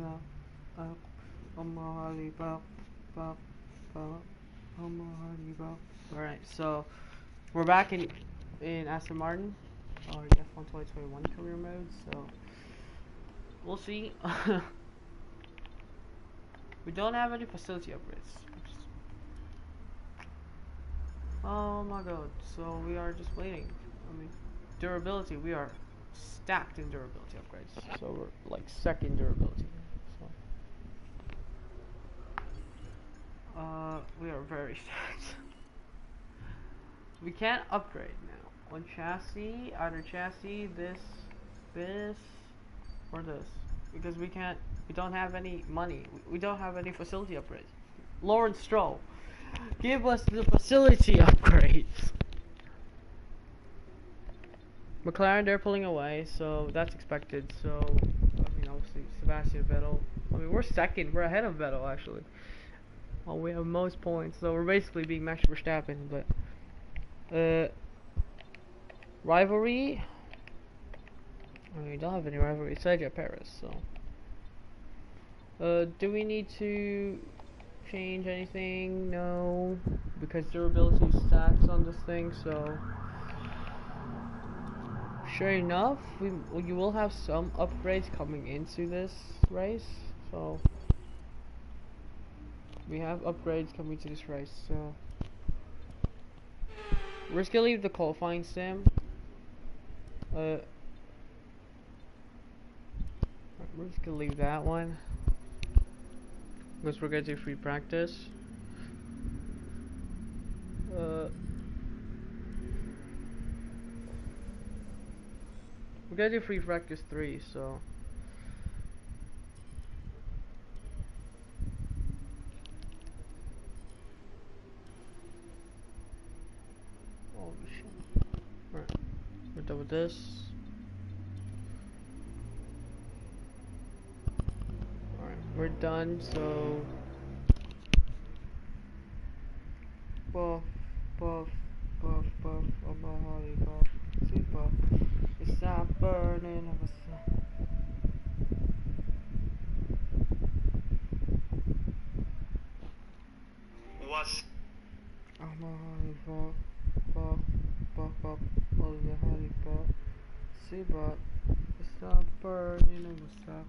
up? Up, Omahali, bop, bop, bop, Omahali, bop. Alright, so we're back in Aston Martin, or the F1 2021 career mode, so we'll see. We don't have any facility upgrades. Oh my god, so we are just waiting. I mean, durability, we are stacked in durability upgrades. So we're like second durability. So we are very stacked. We can't upgrade now. One chassis, either chassis, this, or this. Because we don't have any money. We don't have any facility upgrades. Lawrence Stroll, give us the facility upgrades. McLaren, they're pulling away, so that's expected. So, I mean, obviously, Sebastian Vettel. I mean, we're second. We're ahead of Vettel, actually. Well, we have most points, so we're basically being Max Verstappen. But, rivalry. I mean, we don't have any rivalry. It's Sergio Perez, so. Do we need to change anything? No, because durability stacks on this thing, so sure enough, you will have some upgrades coming into this race, so we have upgrades coming to this race, so we're just gonna leave the qualifying sim. We're just gonna leave that one because we're gonna do free practice. We're gonna do free practice 3, so holy shit. Alright, we're done with this. Alright, we're done, so buff, buff, buff, buff, oh my holy buff, super. It's not burning of a sun. Was Oh my holy buff, buff, buff, buff, oh the holy buff, super. It's not burning of a sun.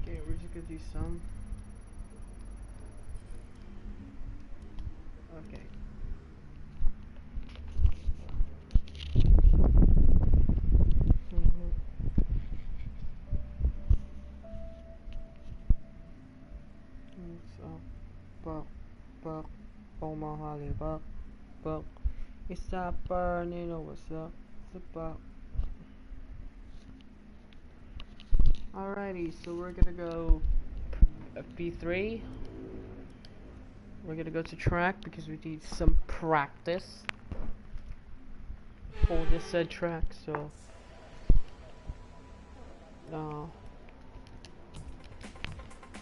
Okay, we're just gonna do some. Okay. So, buck, buck, oh my holy buck, buck. It's not burning, oh what's up? It's a buck. Alrighty, so we're gonna go P3. We're gonna go to track because we need some practice for this said track, so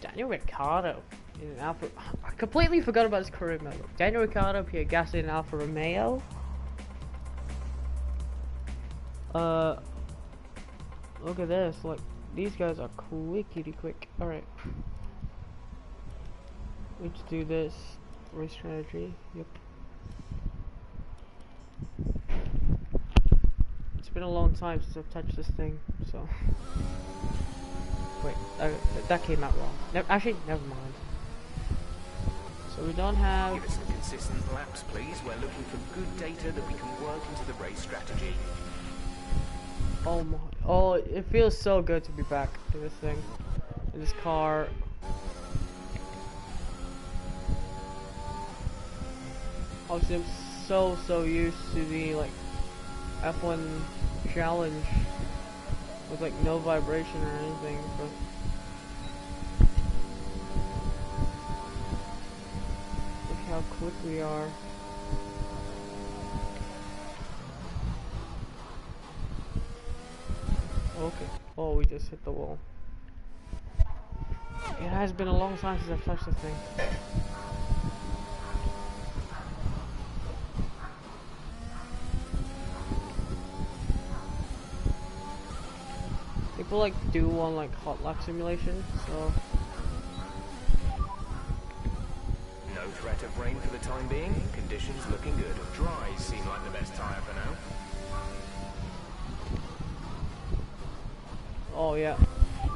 Daniel Ricciardo in an Alfa. I completely forgot about his career mode. Daniel Ricciardo, Pierre Gasly in Alfa Romeo. Look at this, like these guys are quickity quick. Alright. Let's do this. Race strategy. Yep. It's been a long time since I've touched this thing, so. Wait, that came out wrong. Actually, never mind. So we don't have. Give us some consistent laps, please. We're looking for good data that we can work into the race strategy. Oh my! Oh, it feels so good to be back in this thing, in this car. Obviously, I'm so used to the like F1 challenge with like no vibration or anything, but look how quick we are. Okay. Oh, we just hit the wall. It has been a long time since I've touched this thing. People like do one like hot lap simulation, so No threat of rain for the time being. Conditions looking good. Dries seem like the best tyre for now. oh yeah.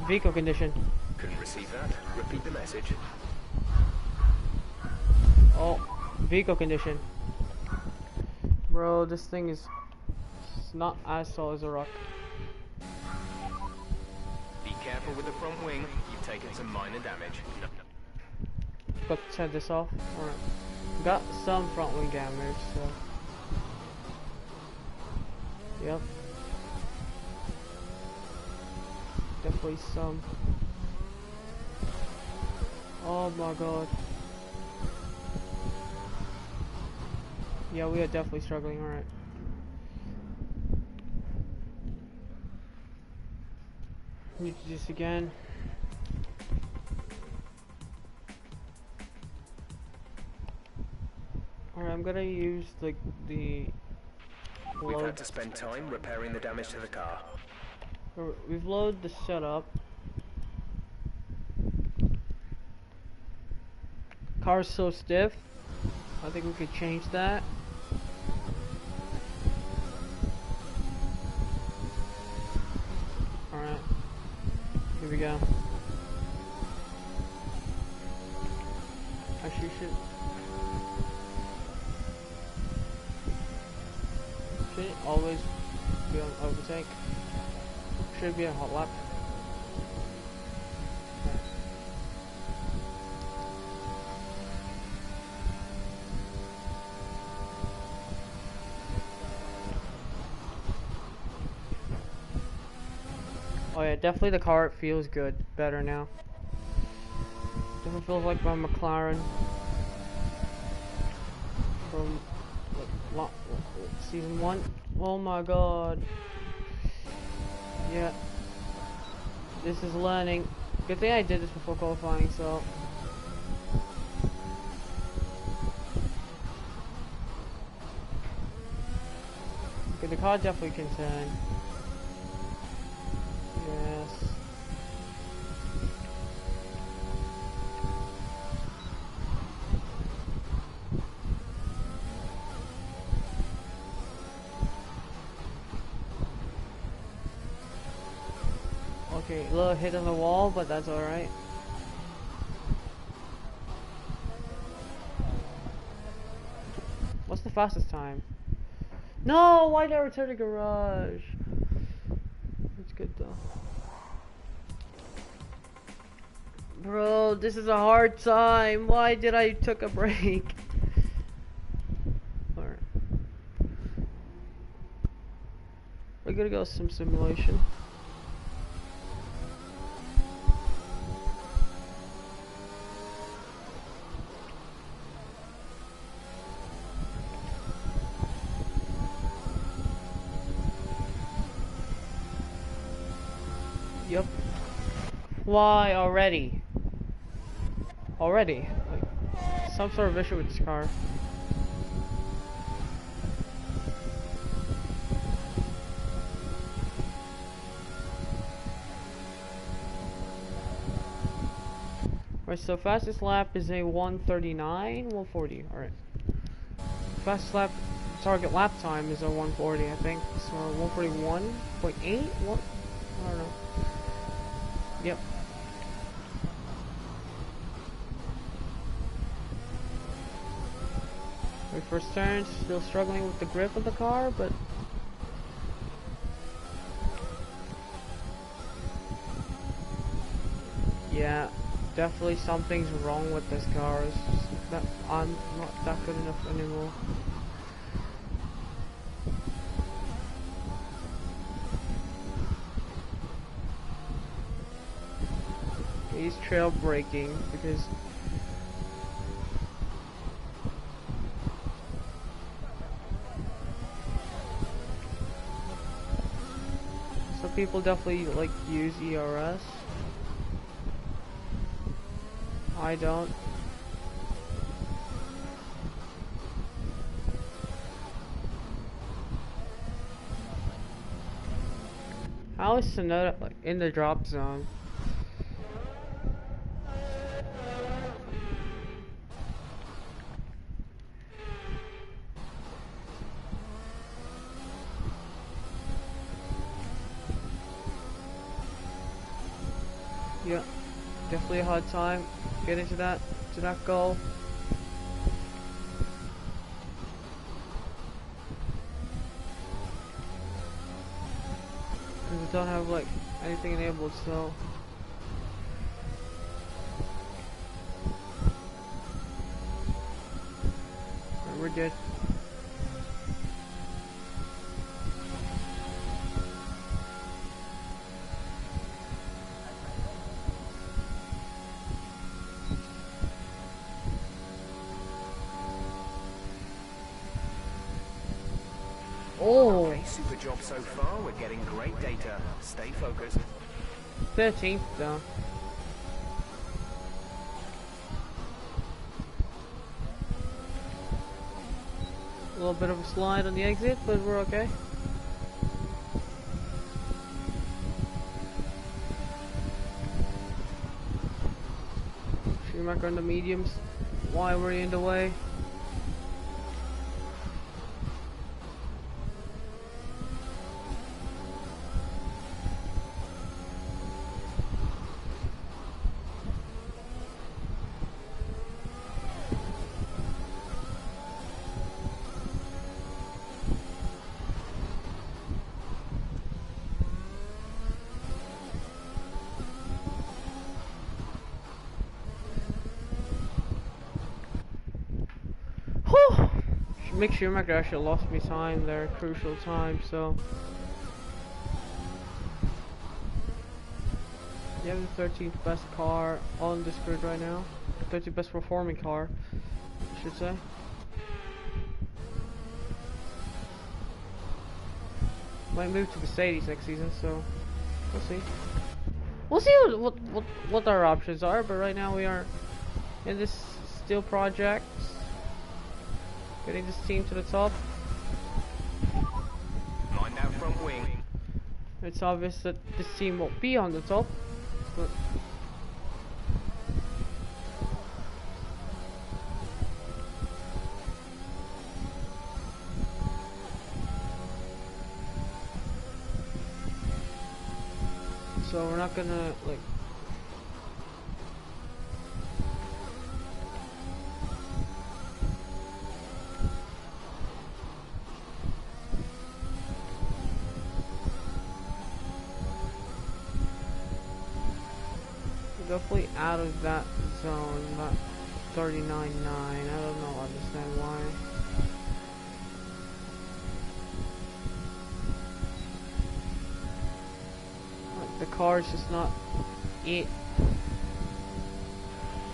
Vehicle condition. Couldn't receive that. Repeat the message. Oh, vehicle condition. Bro, this thing is not as tall as a rock. Be careful with the front wing. You've taken some minor damage. No. But set this off. Alright. Got some front wing damage, so. Yep. Definitely some. Oh my god. Yeah, we are definitely struggling, alright. Need to do this again. Alright, I'm gonna use the We've load. had to spend time repairing the damage to the car. We've loaded the setup. Car's so stiff. I think we could change that. Alright. Here we go. Actually, should it always be on overtake? Should be a hot lap. Oh yeah, definitely the car feels good, better now. Definitely feels like my McLaren from like, season 1. Oh my god. Yeah. This is learning. Good thing I did this before qualifying, so. Okay, the car definitely can turn. Yes. Okay, a little hit on the wall, but that's alright. What's the fastest time? No! Why did I return to garage? That's good though. Bro, this is a hard time. Why did I took a break? Alright. We're gonna go some simulation. Yep. Why already? Already? Like, some sort of issue with this car. Right, so fastest lap is a 139, 140. Alright. Fastest lap target lap time is a 140, I think. So 141.8? What? I don't know. Yep. My first turn, still struggling with the grip of the car, but yeah, definitely something's wrong with this car. It's just that I'm not that good enough anymore. He's trail braking because some people definitely like use ERS. I don't. How is Sonata like in the drop zone? Yeah, definitely a hard time getting to that goal. Because we don't have like anything enabled, so we're good. Oh, Okay, super job so far. We're getting great data. Stay focused. 13th though. A little bit of a slide on the exit, but we're okay. Schumacher on the mediums. Why were you in the way? Whew! Mick Schumacher actually lost me time there, crucial time, so. You have the 13th best car on this grid right now. 13th best performing car, I should say. Might move to Mercedes next season, so we'll see. We'll see what our options are, but right now we are in this steel project, getting this team to the top. Mind that front wing. It's obvious that this team won't be on the top, but so we're not gonna like definitely out of that zone, not 39.9. I don't know, understand why. Like, the car is just not it.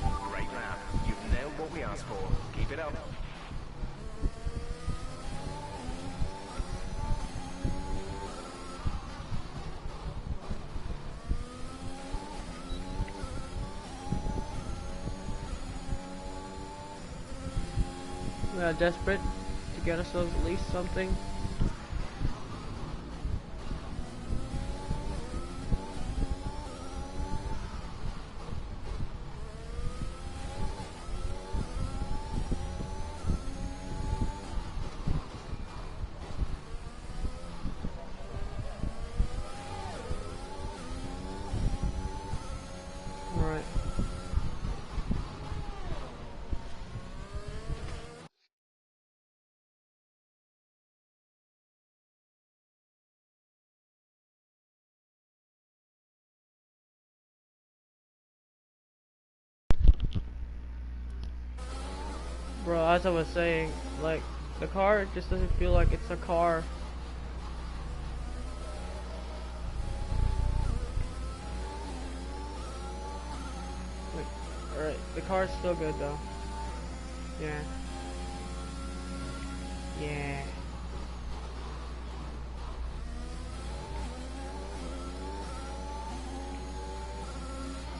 Great lap. You've nailed what we asked for. Keep it up. We are desperate to get ourselves at least something. Alright. Bro, as I was saying, like, the car just doesn't feel like it's a car. Alright, the car's still good though. Yeah. Yeah.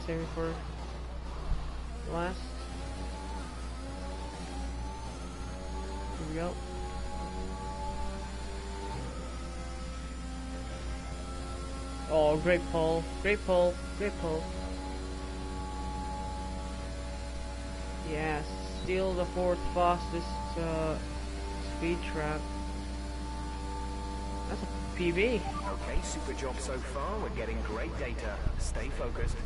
Save it for last. Here we go. Oh, great pull. Great pull. Great pull. Yeah, still the 4th fastest speed trap. That's a PB. Okay, super job so far. We're getting great data. Stay focused.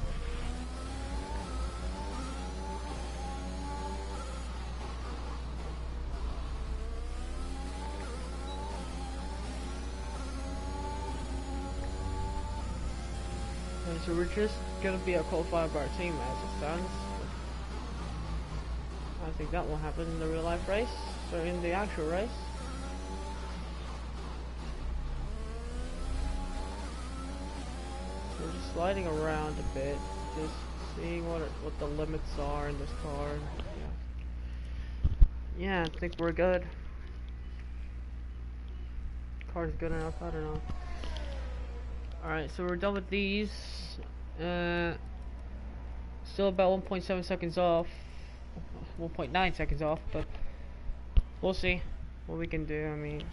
Okay, so we're just gonna be a qualified by our team as it stands. I think that will happen in the real life race, so in the actual race. We're just sliding around a bit, just seeing what the limits are in this car. Yeah, I think we're good. Car's good enough, I don't know. Alright, so we're done with these. Still about 1.7 seconds off. 1.9 seconds off, but we'll see what we can do. I mean,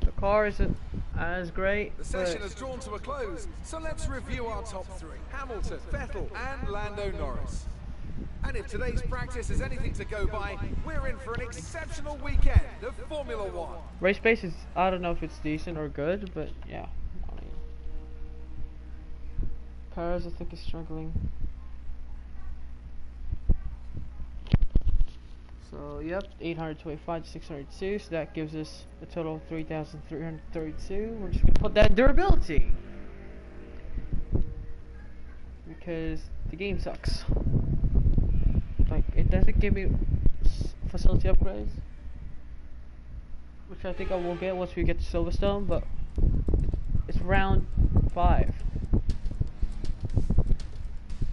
the car isn't as great. The session has drawn to a close, so let's review our top 3. Hamilton, Vettel and Lando Norris. And if today's practice is anything to go by, we're in for an exceptional weekend of Formula 1. Race pace is, I don't know if it's decent or good, but yeah. I mean, cars I think is struggling. So yep, 825 to 602, so that gives us a total of 3,332. We're just gonna put that in durability because the game sucks. Like, it doesn't give me facility upgrades, which I think I will get once we get to Silverstone, but it's round 5.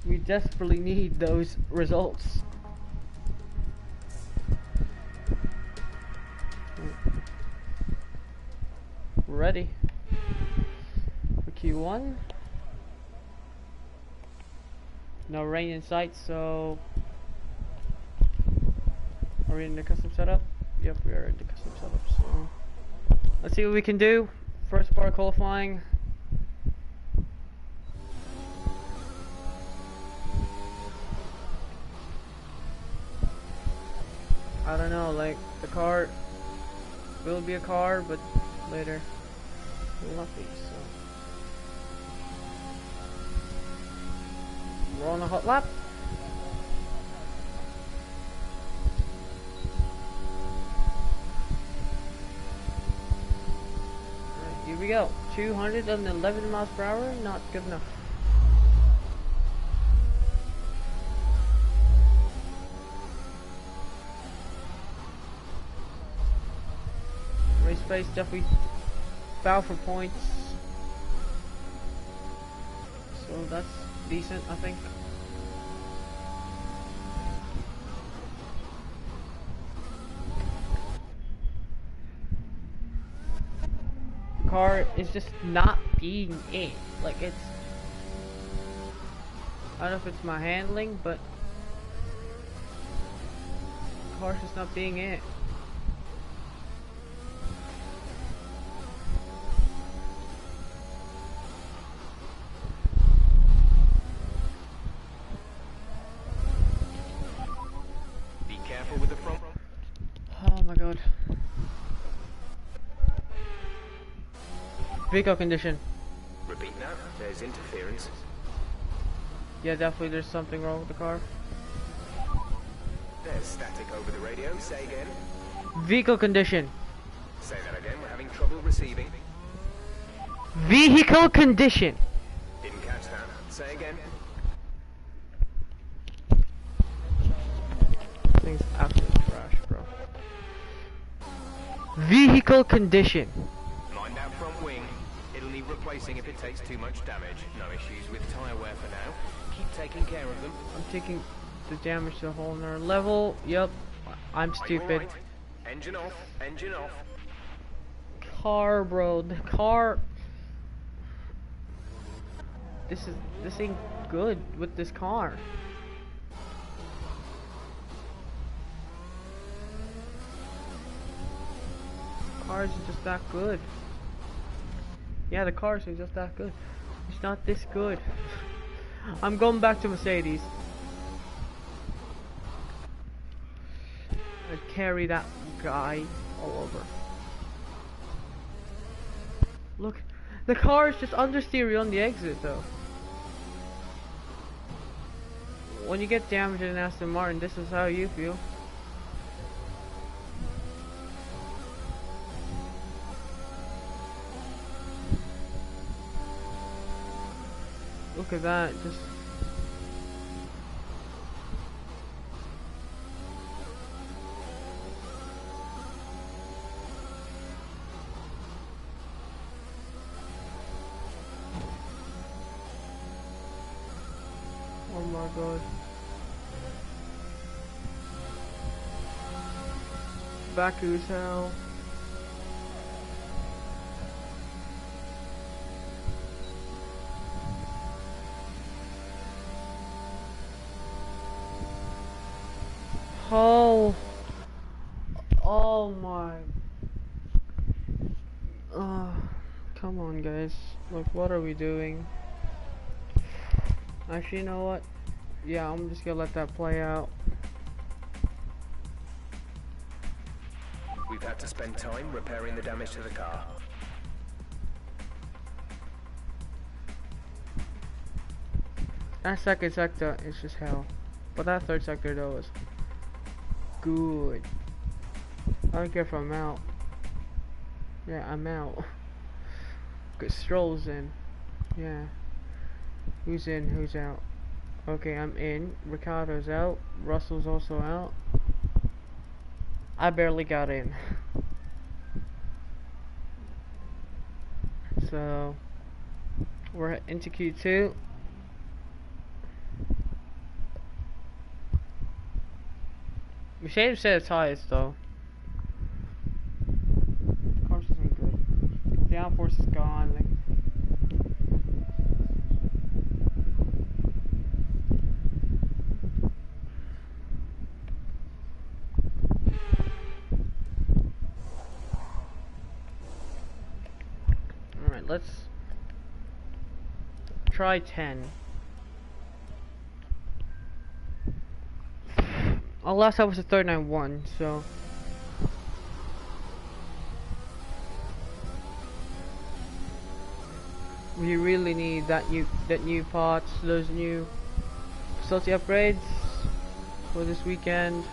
We desperately need those results. Ready for Q1. No rain in sight, so are we in the custom setup? Yep, we are in the custom setup, so let's see what we can do. First bar qualifying. I don't know, like, the car will be a car, but later it will not be, so we're on a hot lap. Alright, here we go. 211 miles per hour, not good enough. Race pace definitely foul for points, so that's decent, I think. The car is just not being it. Like, it's, I don't know if it's my handling, but the car's just not being it. Oh my god. Vehicle condition. Repeat that. There's interference. Yeah, definitely there's something wrong with the car. There's static over the radio. Say again. Vehicle condition. Say that again. We're having trouble receiving. Vehicle condition. Didn't catch that. Say again. Thing's absolutely trash, bro. Vehicle condition. Mind that front wing. It'll need replacing if it takes too much damage. No issues with tyre wear for now. Keep taking care of them. I'm taking the damage to the whole nother level. Yep, I'm Are you stupid. alright? Engine off, engine off. Car, bro, the car. This ain't good with this car. Cars are just that good. Yeah, the cars are just that good. It's not this good. I'm going back to Mercedes. I'd carry that guy all over. Look, the car is just understeer on the exit though. When you get damaged in an Aston Martin, this is how you feel. Look at that, just... Oh my god. BAKU's hell. Oh. Oh my. Come on guys. Like, what are we doing? Actually, you know what? Yeah, I'm just gonna let that play out. We've had to spend time repairing the damage to the car. That second sector is just hell. But that third sector though is good. I don't care if I'm out. Yeah, I'm out. Cause Stroll's in. Yeah. Who's in? Who's out? Okay, I'm in. Ricardo's out. Russell's also out. I barely got in. So we're into Q2. We saved a set of tires though. Cars isn't good. The downforce is gone. Like, alright, let's try 10. Our last time was a 39-1, so we really need that new parts, those new facility upgrades for this weekend.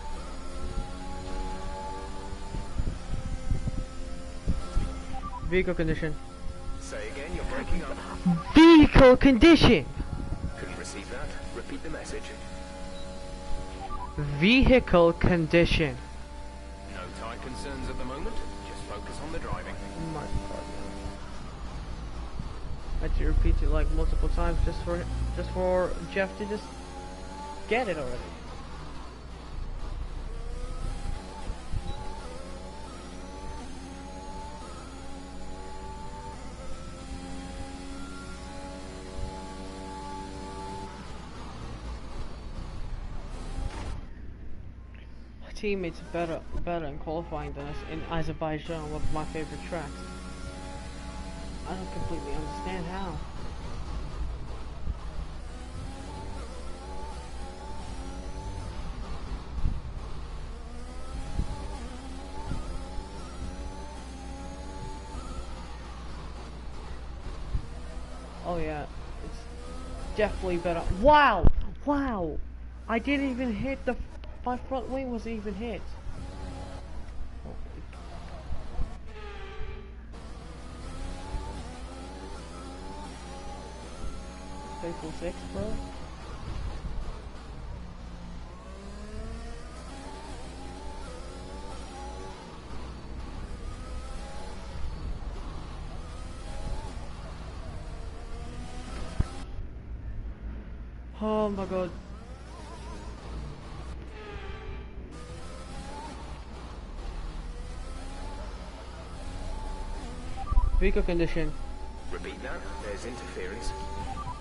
Vehicle condition. Say again, you're breaking up. Vehicle condition! Couldn't receive that. Repeat the message. Vehicle condition. No tire concerns at the moment. Just focus on the driving. Oh my god. I had to repeat it like multiple times just for Jeff to just get it already. Teammates better in qualifying than us in Azerbaijan, one of my favorite tracks. I don't completely understand how. Oh yeah, it's definitely better. Wow! Wow! I didn't even hit the... My front wing wasn't even hit. Faithful 6, bro. Oh my god. Vehicle condition. Repeat that. There's interference.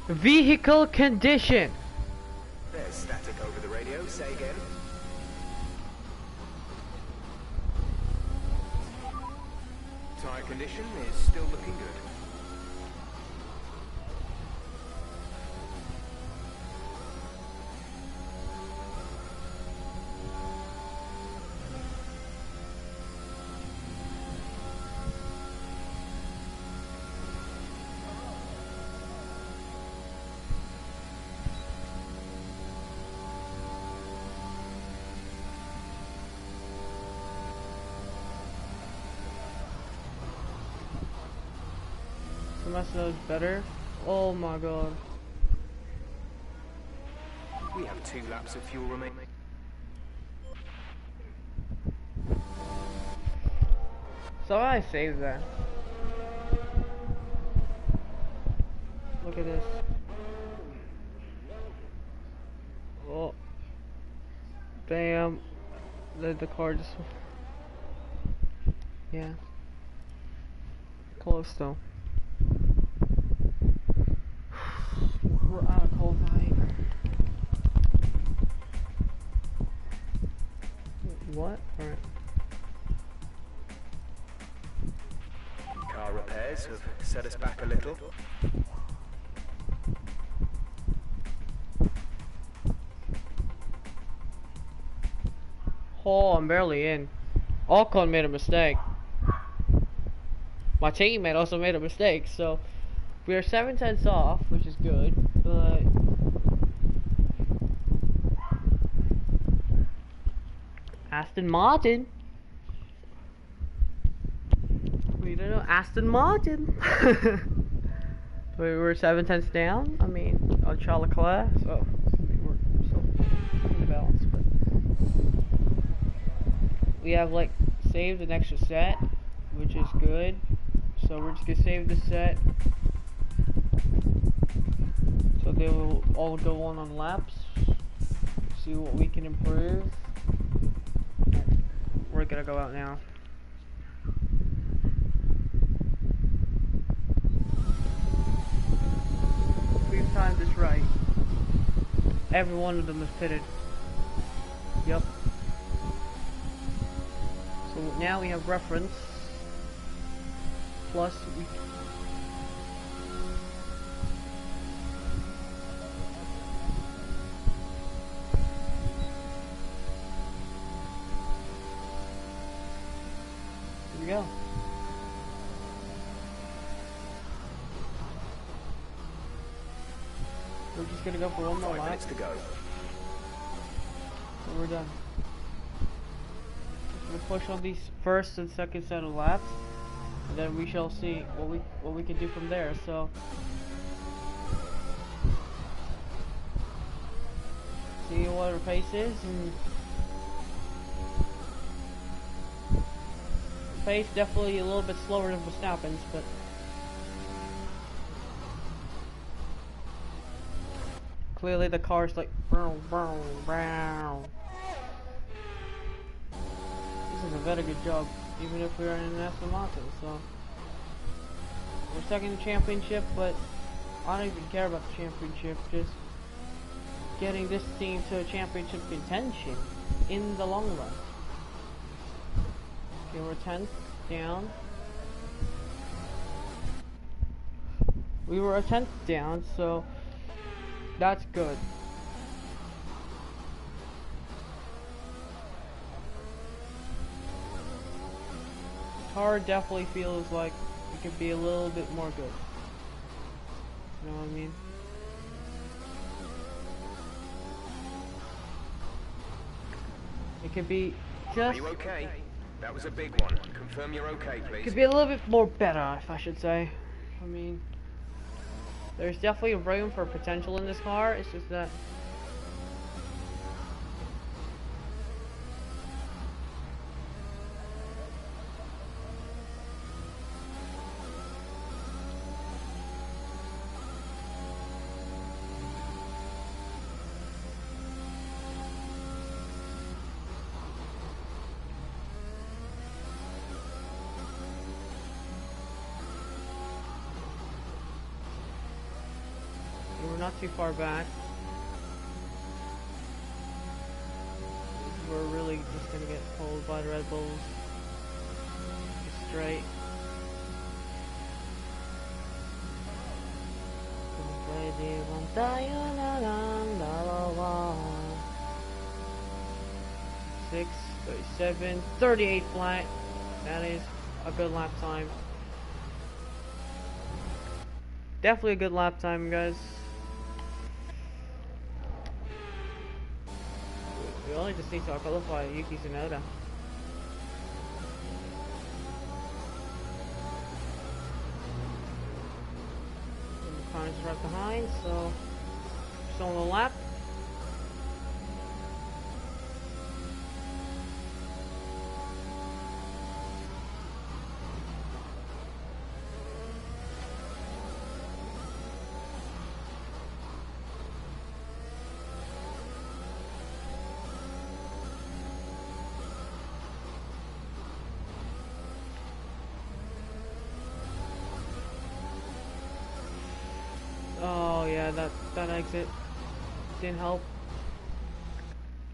Vehicle condition. There's static over the radio. Say again. Tire condition is still looking good. Must better. Oh my god. We have 2 laps of fuel remaining. So I saved that. Look at this. Oh. Damn. The car just... Yeah. Close though. We're out of cold night. What? Alright. Car repairs have set us back a little. Oh, I'm barely in. Alcon made a mistake. My teammate also made a mistake, so we are 7/10 off, which is good, but Aston Martin. We don't know Aston Martin. We were 7/10 down. I mean, on Charlotte class, so we're still in the balance, but we have like saved an extra set, which is good. So we're just gonna save the set. So they will all go on laps. See what we can improve. We're gonna go out now. We've timed this right. Every one of them is pitted. Yep. So now we have reference. Plus we... Here we go. We're just gonna go for one more 5 lap. minutes to go. So we're done. We'll push on these first and second set of laps, and then we shall see what we can do from there. So see what our pace is, and pace definitely a little bit slower than Verstappen's, but clearly the car's like brown, brown, brown. This is a very good job, even if we are in an Aston Martin. So we're second in the championship, but I don't even care about the championship. Just getting this team to a championship contention in the long run. Okay, we're 10th down. We were a 10th down, so that's good. Car definitely feels like it could be a little bit more good. You know what I mean? It could be Are just... you okay? That was a big one. Confirm you're okay, please. Could be a little bit more better, if I should say. I mean, there's definitely room for potential in this car. It's just that not too far back. We're really just gonna get pulled by the Red Bulls. Just straight. 6:37, 38 flat. That is a good lap time. Definitely a good lap time, guys. We only just need to qualify Yuki Tsunoda. The car's right behind, so still on the lap. Oh yeah, that exit didn't help.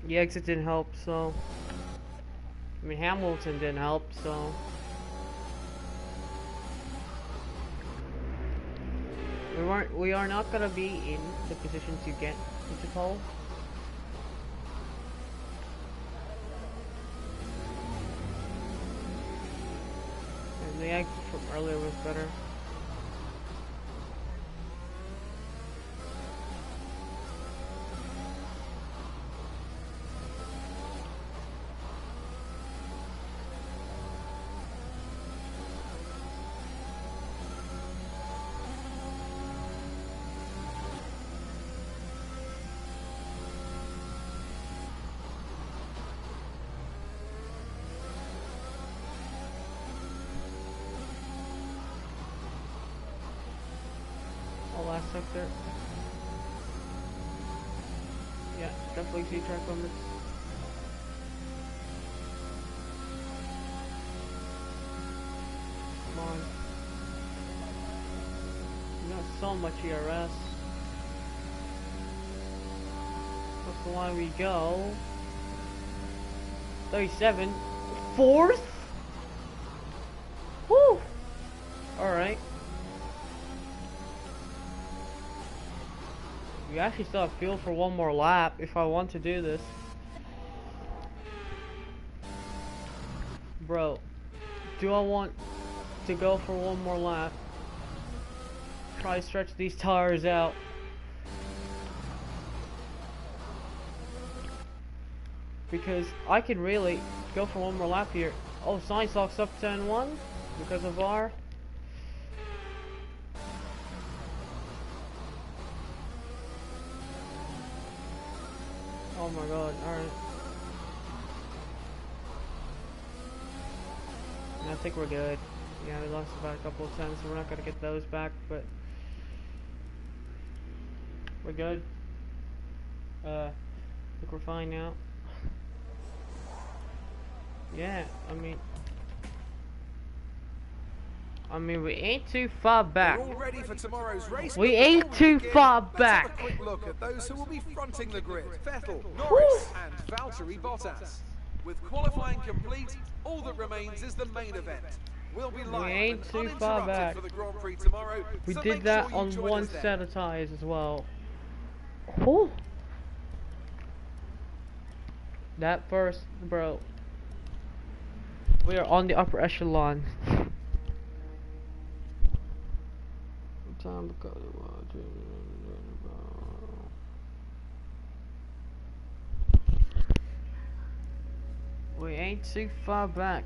The exit didn't help, so I mean Hamilton didn't help, so we are not gonna be in the position to get into pole. And the exit from earlier was better. Last sector. Yeah, definitely see track limits. Come on. Not so much ERS. What's the line we go? 37. Fourth? Woo! Alright. We actually still have fuel for one more lap if I want to do this. Bro, do I want to go for one more lap? Try to stretch these tires out. Because I could really go for one more lap here. Oh, Sainz locks up 10-1 because of R. Oh my god, alright. I think we're good. Yeah, we lost about a couple of times, so we're not gonna get those back, but we're good. I think we're fine now. Yeah, I mean, we ain't too far back. We're all ready for tomorrow's race. We ain't too far back. Let's have a quick look at those who will be fronting the grid. Vettel, Norris, and Valtteri Bottas. With qualifying complete, all that remains is the main event. We'll be live ain't and too far uninterrupted back. for the Grand Prix tomorrow. We so did that sure you on join one us then. set of tires as well. Whew. That first, bro. We are on the upper echelon. Time to go to we ain't too far back.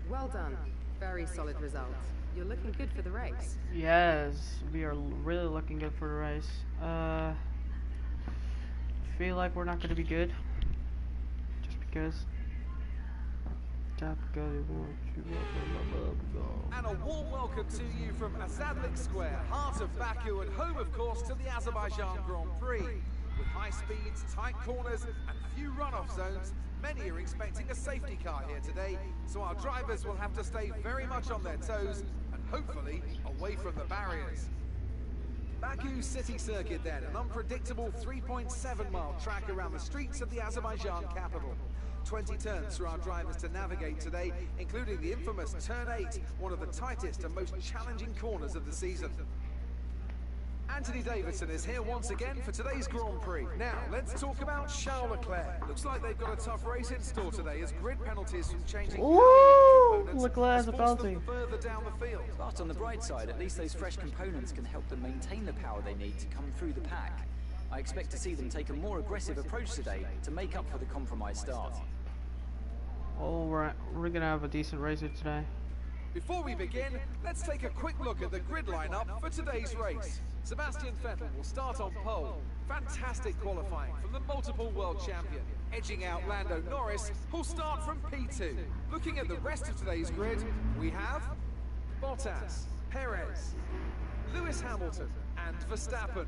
Well done. Very solid results. You're looking good for the race. Yes, we are really looking good for the race. Feel like we're not going to be good. Just because. And a warm welcome to you from Azadlik Square, heart of Baku and home, of course, to the Azerbaijan Grand Prix. With high speeds, tight corners and few runoff zones, many are expecting a safety car here today, so our drivers will have to stay very much on their toes and hopefully away from the barriers. Baku City Circuit then, an unpredictable 3.7-mile track around the streets of the Azerbaijan capital. 20 turns for our drivers to navigate today, including the infamous Turn 8, one of the tightest and most challenging corners of the season. Anthony Davidson is here once again for today's Grand Prix. Now, let's talk about Charles Leclerc. Looks like they've got a tough race in store today as grid penalties from changing Leclerc's a penalty. Further down the field. But on the bright side, at least those fresh components can help them maintain the power they need to come through the pack. I expect to see them take a more aggressive approach today to make up for the compromised start. Oh, we're gonna have a decent racer today. Before we begin, let's take a quick look at the grid lineup for today's race. Sebastian Vettel will start on pole. Fantastic qualifying from the multiple world champion. Edging out Lando Norris, who'll start from P2. Looking at the rest of today's grid, we have Bottas, Perez, Lewis Hamilton and Verstappen,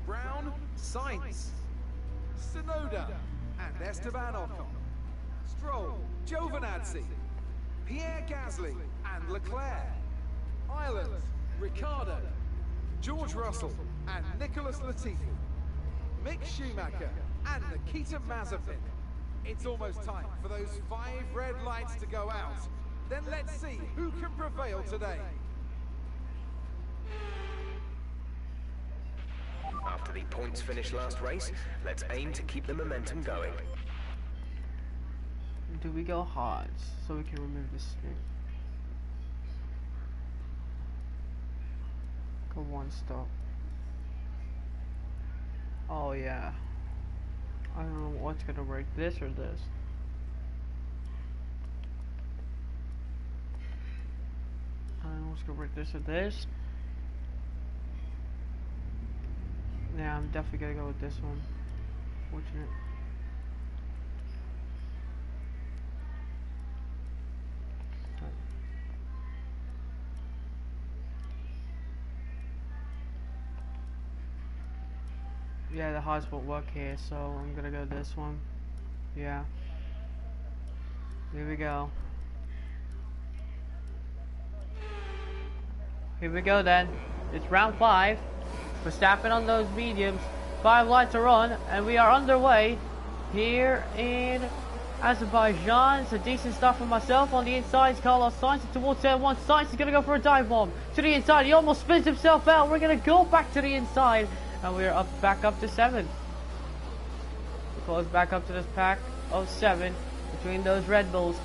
Brown, Sainz, Tsunoda and Esteban Ocon, Stroll, Giovinazzi, Pierre Gasly and Leclerc, Ireland, Ricciardo, George Russell and Nicholas Latifi, Mick Schumacher and Nikita Mazepin. It's almost time for those 5 red lights to go out. Then let's see who can prevail today. After the points finish last race, let's aim to keep the momentum going. Do we go hard so we can remove this snake? Go one stop. Oh yeah. I don't know what's gonna work, this or this. I don't know what's gonna work, this or this. Yeah, I'm definitely gonna go with this one. Fortunate. Yeah, the hards won't work here, so I'm gonna go this one. Yeah. Here we go. Here we go then. It's round 5. Verstappen on those mediums. 5 lights are on, and we are underway here in Azerbaijan. It's a decent start for myself. On the inside is Carlos Sainz towards turn 1. Sainz is gonna go for a dive bomb to the inside. He almost spins himself out. We're gonna go back to the inside. And we're back up to 7. We close back up to this pack of 7 between those Red Bulls.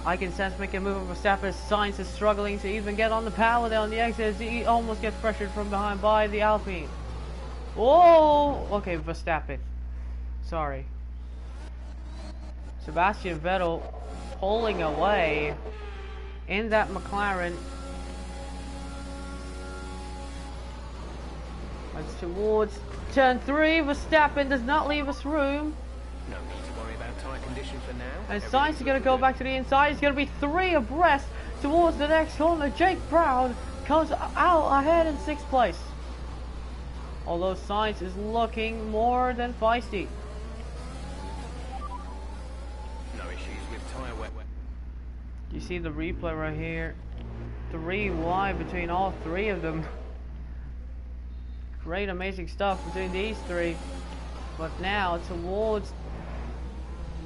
I can sense making a move on Verstappen. Sainz is struggling to even get on the power there on the exit. He almost gets pressured from behind by the Alpine. Oh, okay, Verstappen. Sorry. Sebastian Vettel pulling away in that McLaren. That's towards turn 3. Verstappen does not leave us room. No need to worry about tyre condition for now. And Sainz is going to go back to the inside. He's going to be 3 abreast towards the next corner. Jake Brown comes out ahead in 6th place. Although Sainz is looking more than feisty. No issues with tyre wet. You see the replay right here. 3 wide between all 3 of them. Great, amazing stuff between these 3. But now towards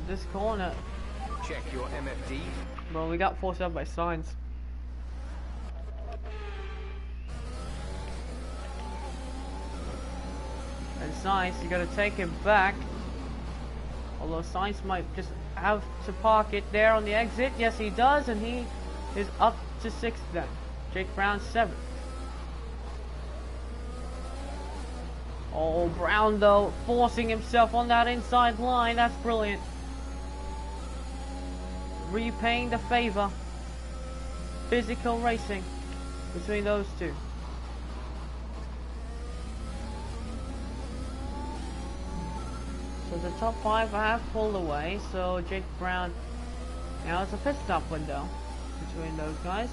this corner. Check your MFD. Well, we got forced out by Sainz. And Sainz, you gotta take him back. Although Sainz might just have to park it there on the exit. Yes, he does, and he is up to 6th then. Jake Brown 7th. Oh, Brown though, forcing himself on that inside line. That's brilliant. Repaying the favor. Physical racing between those two. So the top 5 have pulled away. So Jake Brown, now it's a pit stop window between those guys.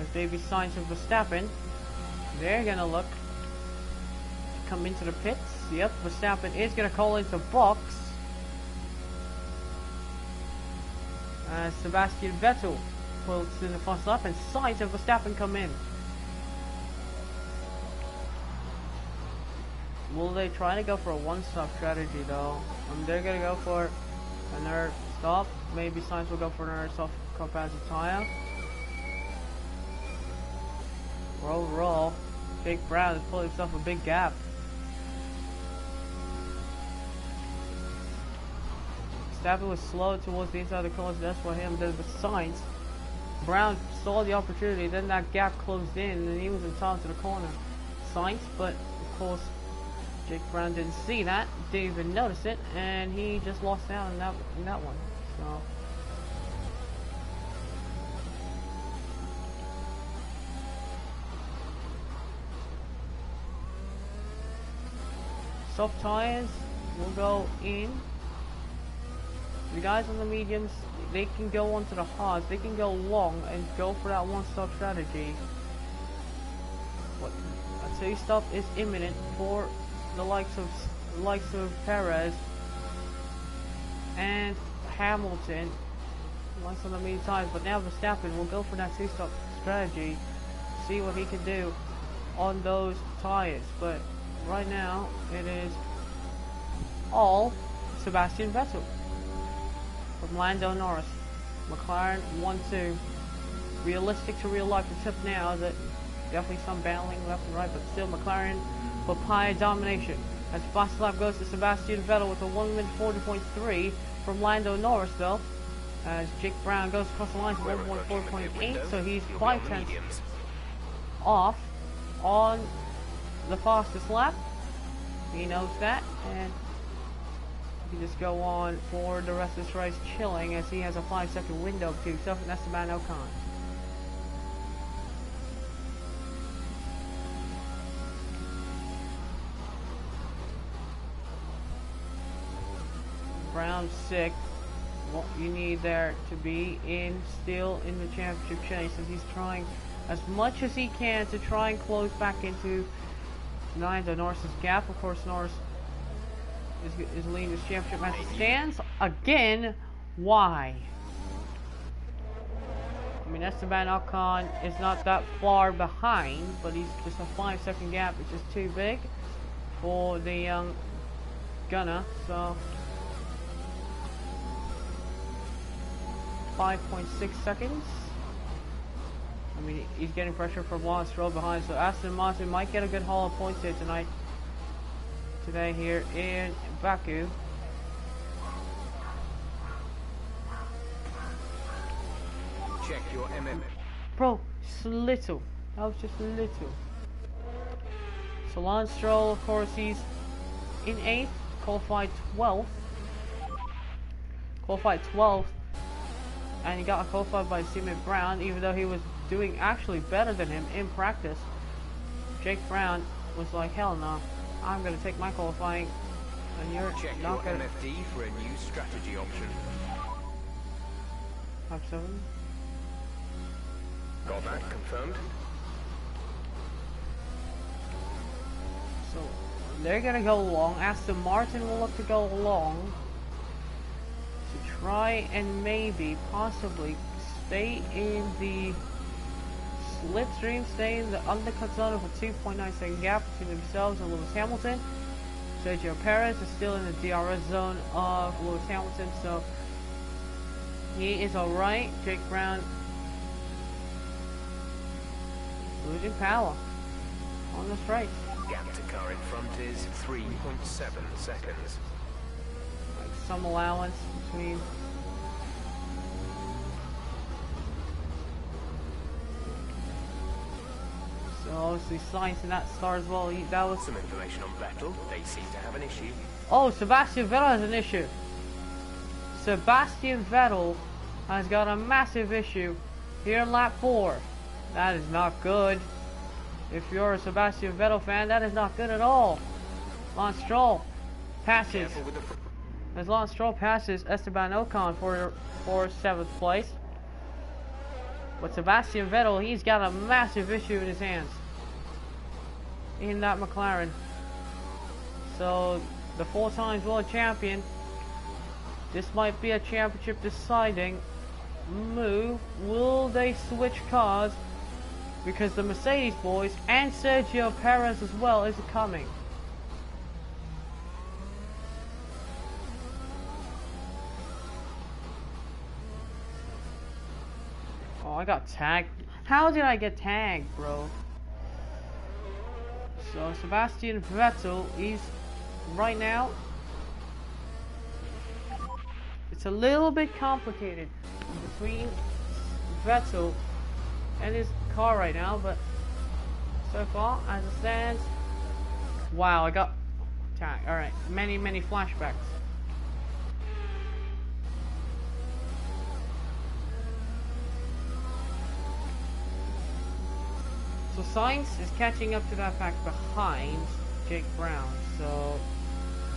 As baby signs of Verstappen, they're gonna look to come into the pits. Yep, Verstappen is gonna call into box. Sebastian Vettel pulls in the first lap, and signs of Verstappen come in. Will they try to go for a one-stop strategy though? They're gonna go for another stop. Maybe Sainz will go for another soft composite tire. Overall, Jake Brown has pulled himself a big gap. Verstappen was slow towards the inside of the corner, so that's what him did with Sainz. Brown saw the opportunity, then that gap closed in, and he was in time to the corner. Sainz, but of course, Jake Brown didn't see that, didn't even notice it, and he just lost out in that one. So. Soft tires will go in. The guys on the mediums, they can go onto the hards. They can go long and go for that one-stop strategy. But a two-stop is imminent for the likes of Perez and Hamilton. Likes on the medium tires, but now Verstappen will go for that two-stop strategy. See what he can do on those tires, but. Right now, it is all Sebastian Vettel from Lando Norris. McLaren 1-2. Realistic to real life. The tip now is that definitely some battling left and right, but still McLaren papaya domination. As fast lap goes to Sebastian Vettel with a 1:40.3 from Lando Norris though. As Jake Brown goes across the line to 1:14.8, so he's 5/10 off on the fastest lap. He knows that, and he can just go on for the rest of this race chilling as he has a 5-second window to himself, and that's Esteban Ocon. Brown 6. What you need there to be still in the championship chase, as he's trying as much as he can to try and close back into Lando Norris's gap. Of course, Norris is leading this championship as it stands. Again, why? I mean, Esteban Ocon is not that far behind, but he's just a 5-second gap, which is too big for the young gunner. So 5.6 seconds. I mean, he's getting pressure from Lawrence Stroll behind, so Aston Martin might get a good haul of points here today here in Baku. Check your MM. Bro, just a little. That was just a little. So Lawrence Stroll, of course, he's in 8th, qualified 12th. Qualified 12th, and he got qualified by Seaman Brown, even though he was doing actually better than him in practice. Jake Brown was like, hell no, I'm gonna take my qualifying, and you're Check not your gonna. MFD for a new strategy option. 5-7. Got that confirmed? So they're gonna go long. Aston Martin will look to go long to try and maybe possibly stay in the slipstream, stay in the undercut zone of a 2.9-second gap between themselves and Lewis Hamilton. Sergio Perez is still in the DRS zone of Lewis Hamilton, so he is alright. Jake Brown losing power on this race. Gap to car in front is 3.7 seconds. Like some allowance between obviously Sainz in that start as well. That was Some information on Vettel. They seem to have an issue. oh, Sebastian Vettel has an issue. Sebastian Vettel has got a massive issue here in lap 4. That is not good. If you're a Sebastian Vettel fan, that is not good at all. Lance Stroll passes. As Lance Stroll passes Esteban Ocon for 7th place. But Sebastian Vettel, he's got a massive issue in his hands. In that McLaren. So, the 4 times world champion, this might be a championship deciding move. Will they switch cars? Because the Mercedes boys and Sergio Perez as well is coming. Oh, I got tagged. How did I get tagged, bro? So Sebastian Vettel, he's right now. It's a little bit complicated between Vettel and his car right now, but so far, as it stands, wow, I got tagged. Alright, many flashbacks. So Sainz is catching up to that pack behind Jake Brown, so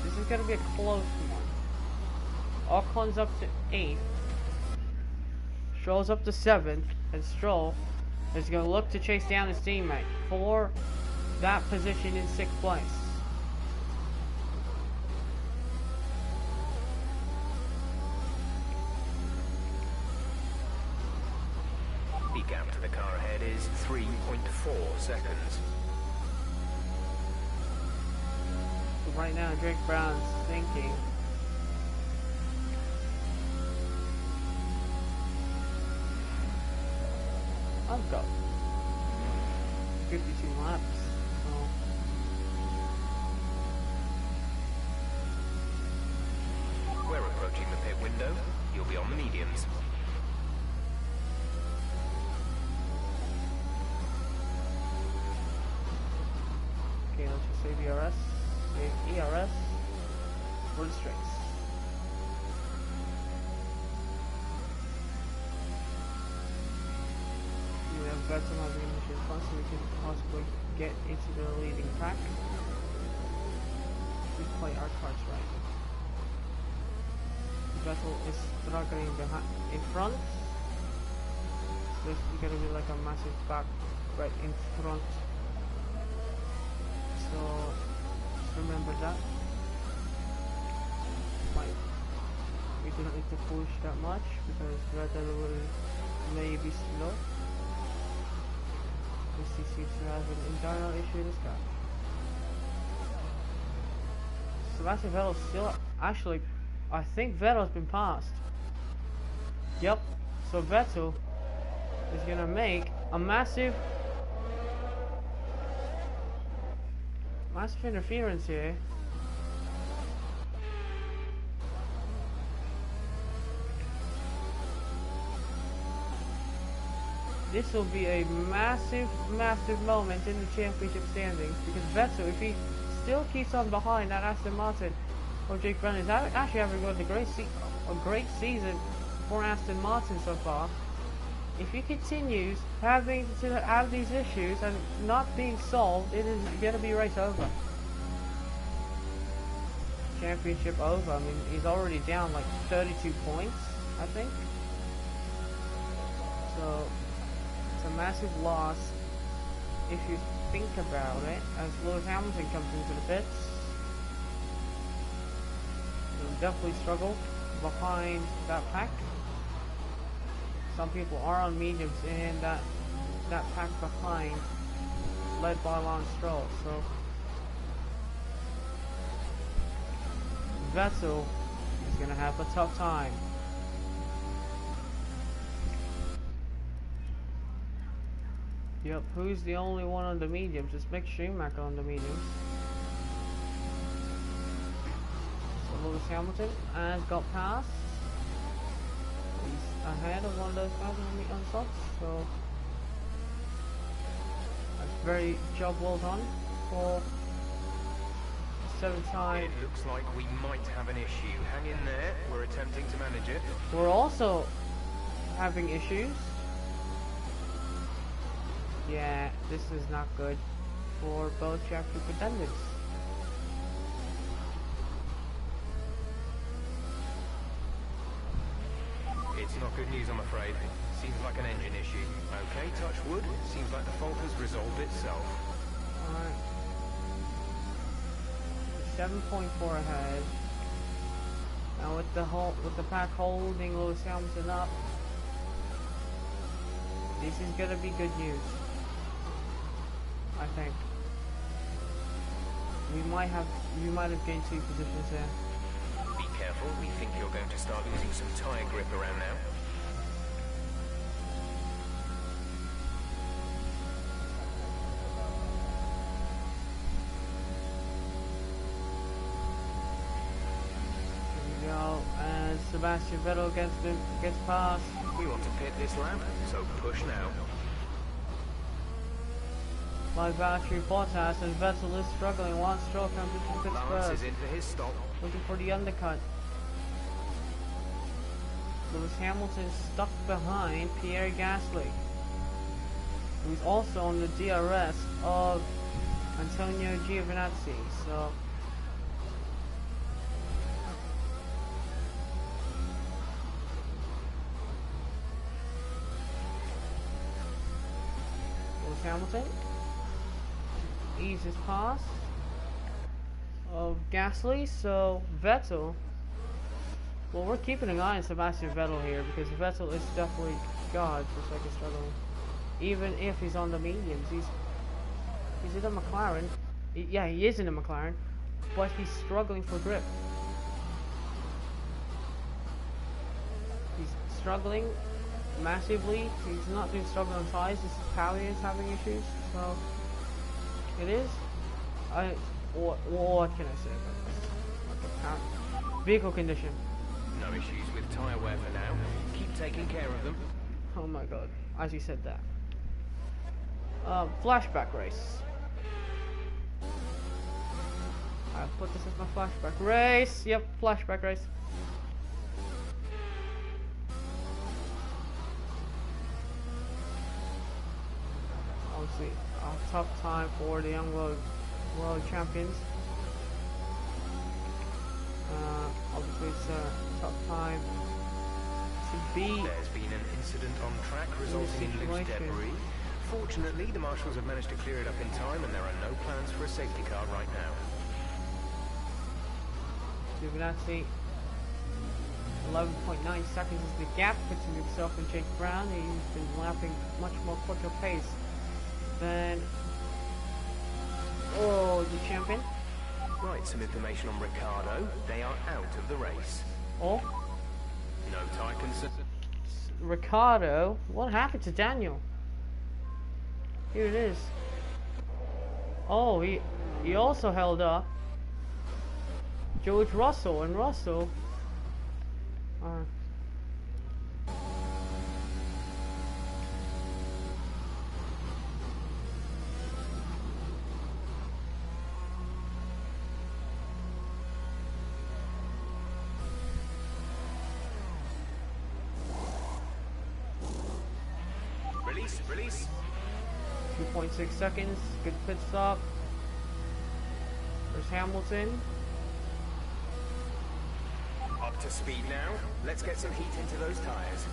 this is going to be a close one. Ocon's up to 8th, Stroll's up to 7th, and Stroll is going to look to chase down his teammate for that position in 6th place. The gap to the car ahead is 3.4 seconds. So right now, Jake Brown's thinking. I've got 52 laps, so We're approaching the pit window. You'll be on the mediums. okay, let's just save ERS, save ERS for the straights. We have Vettel having a mission fun, so we can possibly get into the leading pack. We play our cards right. Vettel is struggling behind, in front. So there's gonna be like a massive back right in front. So just remember that. Like, we don't need to push that much because Vettel will maybe slow. He seems to have an internal issue in his car. Sebastian Vettel still actually, I think Vettel's been passed. Yep. So Vettel is gonna make a massive interference here. This will be a massive moment in the championship standings because Vettel, if he still keeps on behind that Aston Martin or Jake Brown, is actually having a great season for Aston Martin so far. If he continues having to have these issues and not being solved, it is going to be race over. Championship over. I mean, he's already down like 32 points, I think. So it's a massive loss if you think about it, as Lewis Hamilton comes into the pits. He'll definitely struggle behind that pack. Some people are on mediums in that pack behind, led by Lance Stroll. So Vettel is going to have a tough time. Yep, who's the only one on the mediums? It's Mick Schumacher on the mediums. So Lewis Hamilton has got past. He's ahead of one of those guys on softs, so I That's very job well done for 7th time. It looks like we might have an issue. Hang in there. We're attempting to manage it. We're also having issues. Yeah, this is not good for both chapter contenders. It's not good news, I'm afraid. Seems like an engine issue. Okay, touch wood. Seems like the fault has resolved itself. Alright. 7.4 ahead. Now with the pack holding Lewis Hamilton up, this is gonna be good news. I think. We might have gained 2 positions there. Be careful, we think you're going to start losing some tyre grip around now. Here we go, and Sebastian Vettel gets past. We want to pit this lap, so push now. By Valtteri Bottas, and Vettel is struggling. One stroke on the Lance is in for his stop. looking for the undercut. Lewis Hamilton stuck behind Pierre Gasly, who's also on the DRS of Antonio Giovinazzi. So Lewis Hamilton eases past of Gasly, so Vettel, well, we're keeping an eye on Sebastian Vettel here because Vettel is definitely God for second struggling. Even if he's on the mediums, he's in a McLaren. Yeah, he is in a McLaren, but he's struggling for grip. He's struggling massively. He's not doing struggling on tires. His power is having issues. So it is. What can I say about this? Vehicle condition. No issues with tyre wear for now. Keep taking care of them. Oh my god, as you said that. Flashback race. I put this as my flashback race. Yep, flashback race. Obviously, a tough time for the young world champions. Obviously, it's a tough time to beat. There's been an incident on track resulting in loose debris. Fortunately, the marshals have managed to clear it up in time, and there are no plans for a safety car right now. Giovinazzi, 11.9 seconds is the gap between himself and Jake Brown. He's been lapping much more quicker pace than the champion. Right, some information on Ricciardo. They are out of the race. Oh, No tyre concern. Ricciardo, what happened to Daniel? Here it is. Oh, he also held up George Russell, and Russell Release. 2.6 seconds, good pit stop. There's Hamilton. Up to speed now. Let's get some heat into those tyres.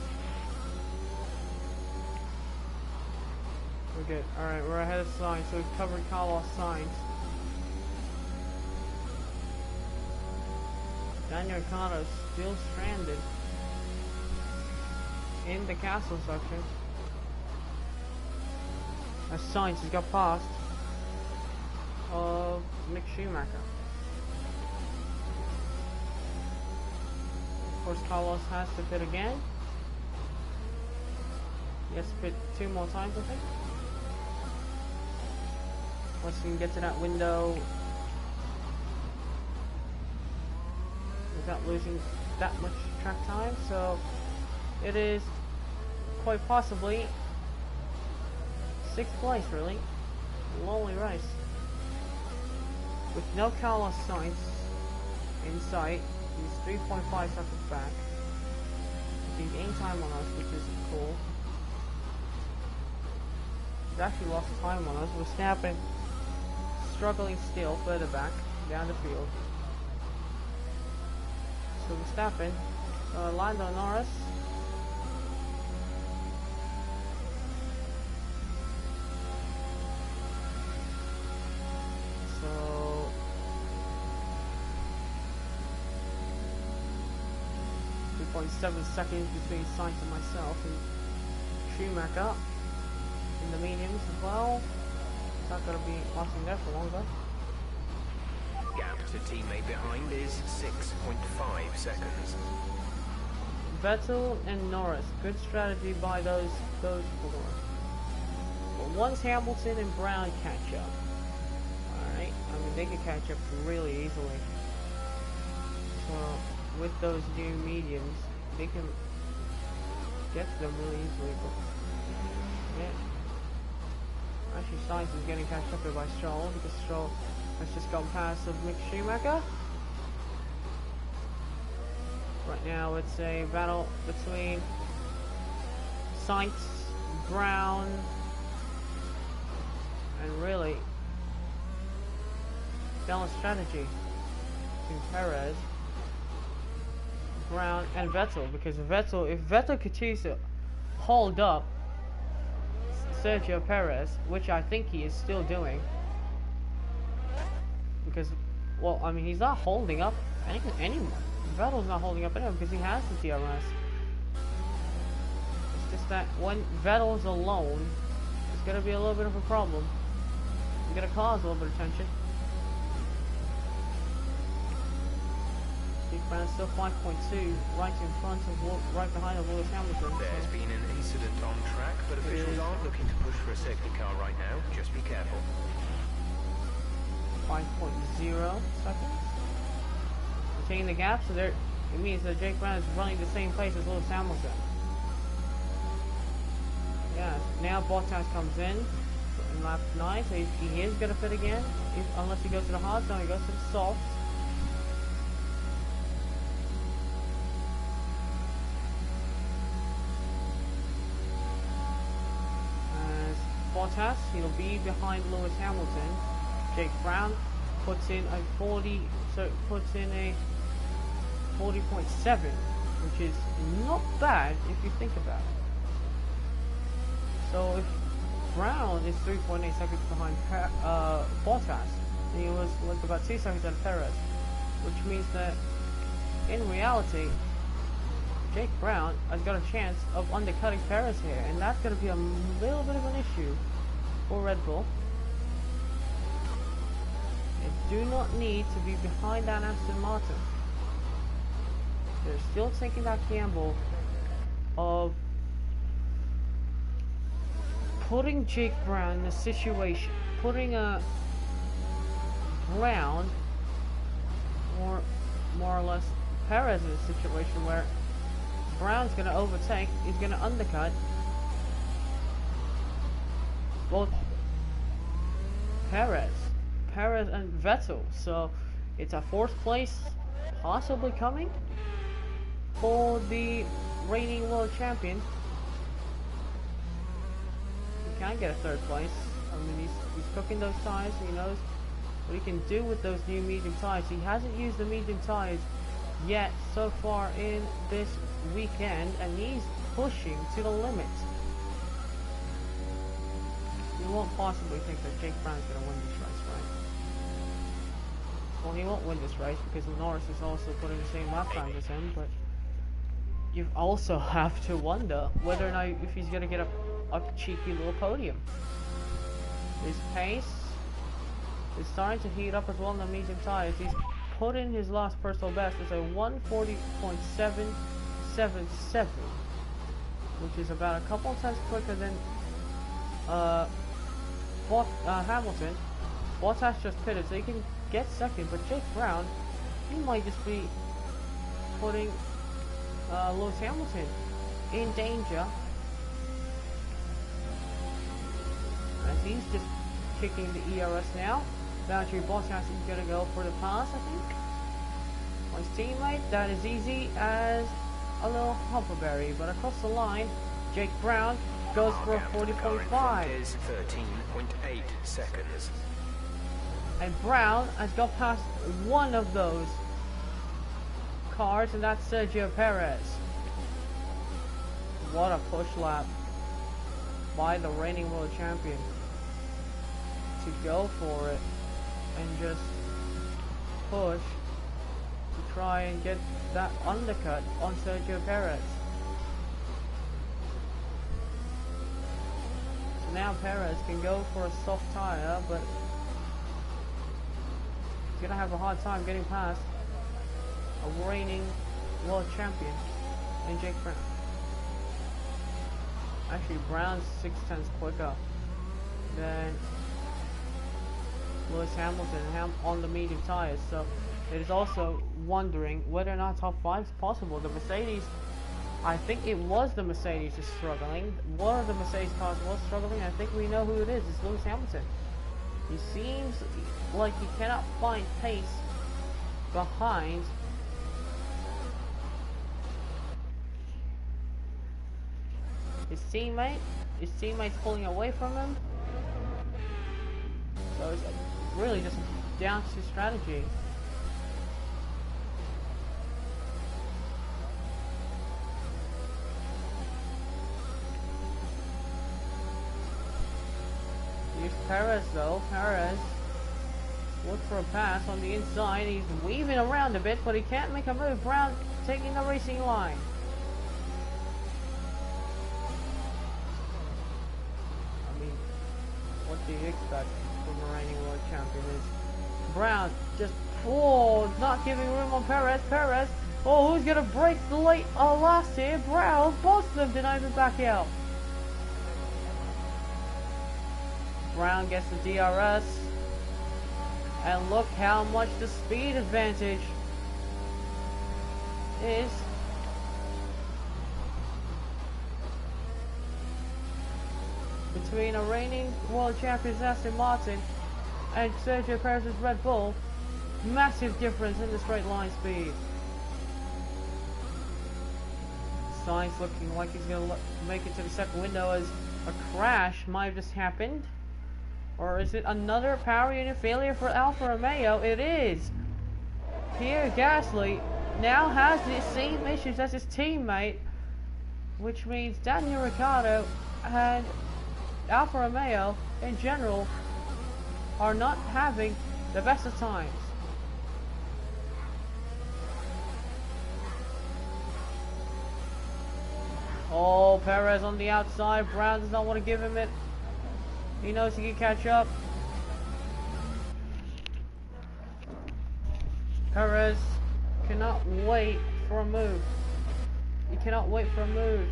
We're good. Alright, we're ahead of Sainz, so we've covered Carlos Sainz. Daniel Ricciardo still stranded in the castle section. As Sainz has got past of Mick Schumacher. Of course, Carlos has to pit again. He has to pit 2 more times, I think. Once we can get to that window without losing that much track time, so it is quite possibly 6th place, really. lonely race. With no Carlos Sainz in sight, he's 3.5 seconds back. He's gained time on us, which is cool. He's actually lost time on us. We're snapping, struggling still further back down the field. So we're snapping. Lando Norris. So 2.7 seconds between Sainz and myself, and Schumacher in the mediums as well. Not going to be lasting there for longer. Gap to teammate behind is 6.5 seconds. Vettel and Norris, good strategy by those four. But once Hamilton and Brown catch up, alright, I mean they can catch up really easily. So with those new mediums, they can get to them really easily. But yeah, actually Sainz is getting catched up here by Stroll, because Stroll has just gone past of Mick Schumacher. Right now it's a battle between Sainz, Brown, and really balanced strategy between Perez, Brown, and Vettel, because if Vettel continues to hold up Sergio Perez, which I think he is still doing, because, well, I mean, he's not holding up anyone. Vettel's not holding up anyone because he has the DRS. It's just that when Vettel's alone, it's going to be a little bit of a problem. It's going to cause a little bit of tension. Big Brown's still 5.2, right in front of, right behind of Lewis Hamilton. There's been an incident on track, but officials aren't looking to push for a safety car right now. Just be careful. 5.0 seconds. Taking the gap, so there it means that Jake Brown is running the same place as Lewis Hamilton. Yeah, now Bottas comes in lap 9, so he is going to fit again, unless he goes to the hard zone. He goes to the soft. As Bottas, he'll be behind Lewis Hamilton. Jake Brown puts in a 40.7, which is not bad if you think about it. So if Brown is 3.8 seconds behind Bottas, he was like about 2 seconds ahead of Perez, which means that in reality, Jake Brown has got a chance of undercutting Perez here, and that's going to be a little bit of an issue for Red Bull. They do not need to be behind that Aston Martin. They're still taking that gamble of putting Jake Brown in a situation, putting Brown, or more or less Perez in a situation where Brown's going to overtake, he's going to undercut both Perez and Vettel. So it's a 4th place possibly coming for the reigning world champion. He can get a 3rd place. I mean, he's cooking those tires. He knows what he can do with those new medium tires. He hasn't used the medium tires yet so far in this weekend, and he's pushing to the limit. You won't possibly think that Jake Brown's going to win this race, right? Well, he won't win this race because Norris is also putting the same lap times as him, but you also have to wonder whether or not if he's going to get a cheeky little podium. His pace is starting to heat up as well in the medium tires. He's put in his last personal best as a 140.777, which is about a couple of times quicker than Hamilton. Bottas just pitted, so he can get 2nd, but Jake Brown, he might just be putting Lewis Hamilton in danger, as he's just kicking the ERS now. Boundary boss has gonna go for the pass, I think. On his teammate, that is easy as a little huckleberry, but across the line, Jake Brown goes for 40.5. Is 13.8 seconds. And Brown has got past one of those cars, and that's Sergio Perez. What a push lap by the reigning world champion to go for it and just push to try and get that undercut on Sergio Perez. So now Perez can go for a soft tire, but he's gonna have a hard time getting past a reigning world champion in Jake Brown. Actually, Brown's 6/10 quicker than Lewis Hamilton on the medium tires, so it is also wondering whether or not top 5 is possible. The Mercedes, I think it was the Mercedes is struggling. One of the Mercedes cars was struggling. I think we know who it is. It's Lewis Hamilton. He seems like he cannot find pace behind his teammate. His teammate's pulling away from him. So it's really just down to strategy. Here's Perez though. Perez look for a pass on the inside. He's weaving around a bit, but he can't make a move. Brown taking the racing line. I mean, what do you expect from the reigning world champion? Is Brown just not giving room on Perez. Perez, who's gonna break the last here? Brown, both of them didn't even back out. Brown gets the DRS, and look how much the speed advantage is. Between a reigning world champion Aston Martin and Sergio Perez's Red Bull. Massive difference in the straight line speed. Sainz looking like he's going to make it to the second window as a crash might have just happened. Or is it another power unit failure for Alfa Romeo? It is. Pierre Gasly now has the same issues as his teammate, which means Daniel Ricciardo and Alfa Romeo in general are not having the best of times. Oh, Perez on the outside. Brown does not want to give him it. He knows he can catch up. Perez cannot wait for a move. He cannot wait for a move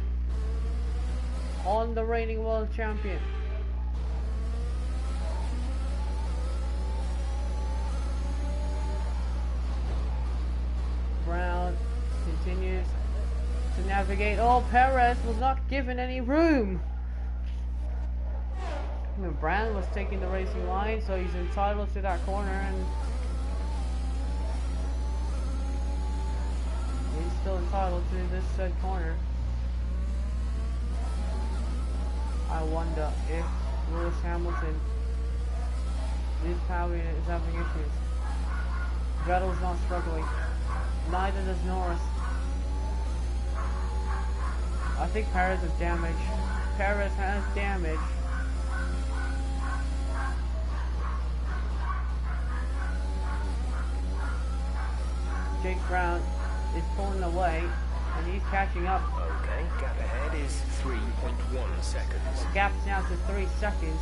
on the reigning world champion. Brown continues to navigate. Oh, Perez was not given any room. Brown was taking the racing line, so he's entitled to that corner, and he's still entitled to this said corner. I wonder if Lewis Hamilton, his power unit, is having issues. Vettel's not struggling. Neither does Norris. I think Perez has damage. Perez has damage. Jake Brown is pulling away, and he's catching up. Okay, gap ahead is 3.1 seconds. The gap's now to 3 seconds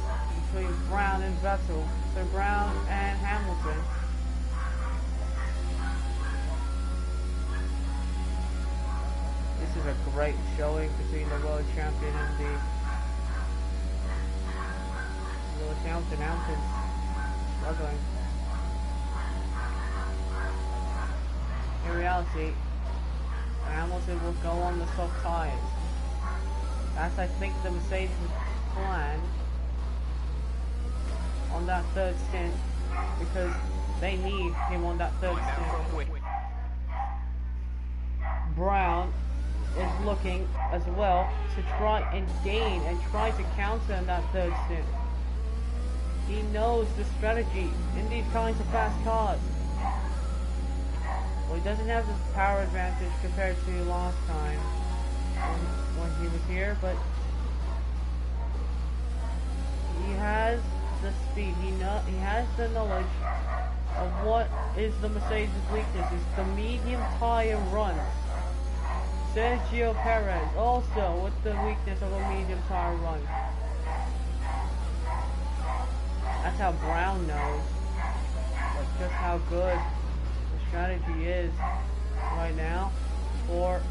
between Brown and Vettel. So Brown and Hamilton. This is a great showing between the world champion and the Lewis Hamilton. Hamilton's struggling. In reality, Hamilton will go on the soft tires. That's, I think, the Mercedes' plan. on that third stint because they need him on that third That stint. front wing. Brown is looking as well to try and gain and try to counter in that third stint. He knows the strategy in these kinds of fast cars. Well, he doesn't have the power advantage compared to last time when he was here, but he has the speed. He has the knowledge of what is the Mercedes' weakness. It's the medium tire runs. Sergio Perez also with the weakness of a medium tire run. That's how Brown knows just how good the strategy is right now for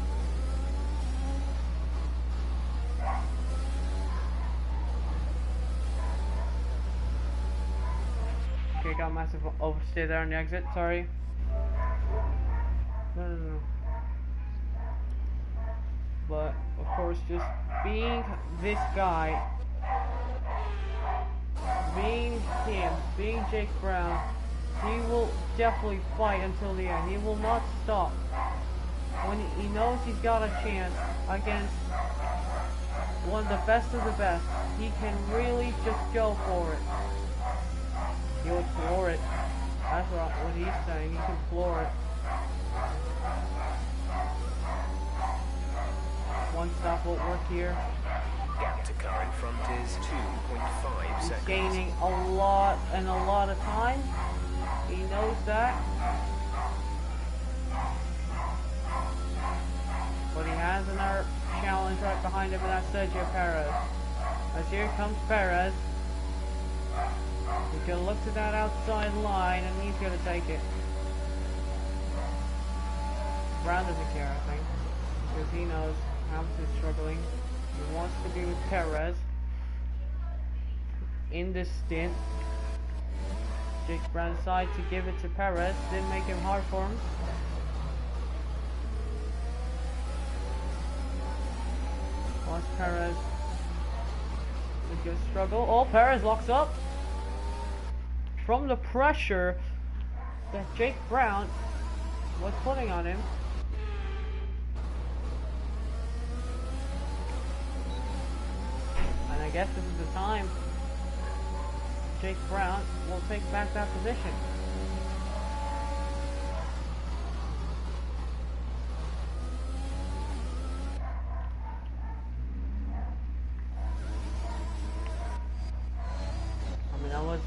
okay, got massive oversteer there on the exit, sorry. No. But of course, just being this guy, being him, being Jake Brown, he will definitely fight until the end. He will not stop. When he knows he's got a chance against one of the best of the best, he can really just go for it. He would floor it. That's what he's saying. He can floor it. One stop won't work here. Gap to car in front is 2.5 He's seconds. gaining a lot of time. He knows that. But he has another challenge right behind him, and that's Sergio Perez. As here comes Perez. He's gonna look to that outside line, and he's gonna take it. Brown doesn't care, I think, because he knows Hamilton's struggling. He wants to be with Perez in this stint. Jake Brown decided to give it to Perez. Didn't make him hard for him. Watch Perez. He's gonna struggle. Oh, Perez locks up. From the pressure that Jake Brown was putting on him. And I guess this is the time Jake Brown will take back that position. I mean, that was...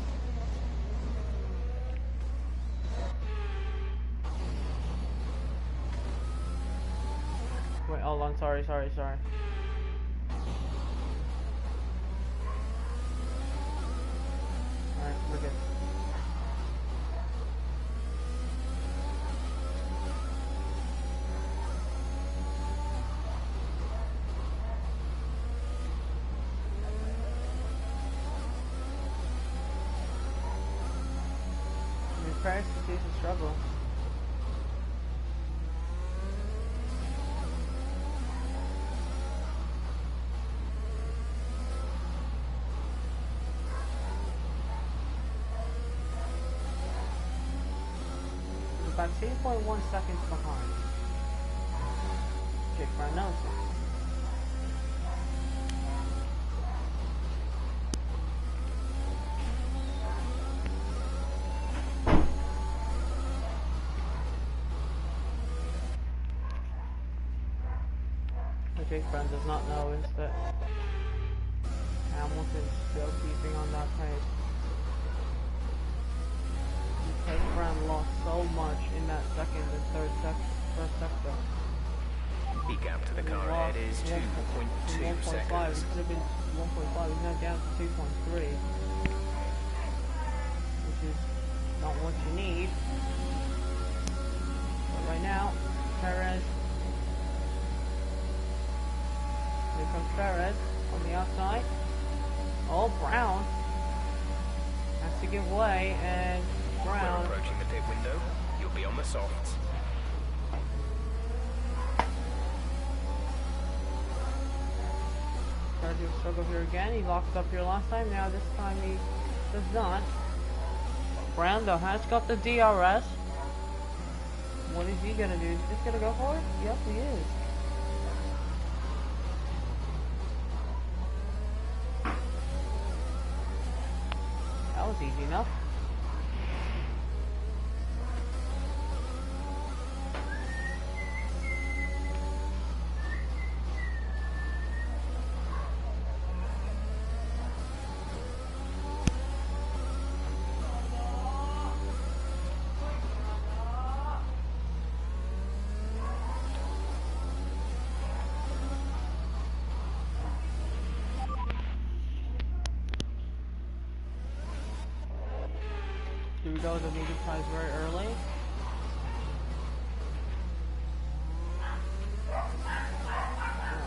Wait, hold on, sorry. Alright, we're good. I mean, Paris continues to struggle. About 2.1 seconds behind. Jake Brown knows it. What Jake Brown does not know is that Hamilton's still keeping on that pace. Jake Brown lost so much in that second and first sector. The gap to the car ahead is 2.2 seconds. It could have been 1.5. He's now down to 2.3, which is not what you need. But right now, Perez. Here comes Perez on the outside. Oh, Brown has to give way, and Brown. We're approaching the pit window. You'll be on the softs. Started to struggle here again. He locked up here last time. Now this time he does not. Brando has got the DRS. What is he gonna do? Is he just gonna go for it? Yep, he is. That was easy enough. Here we go, the medium size very early.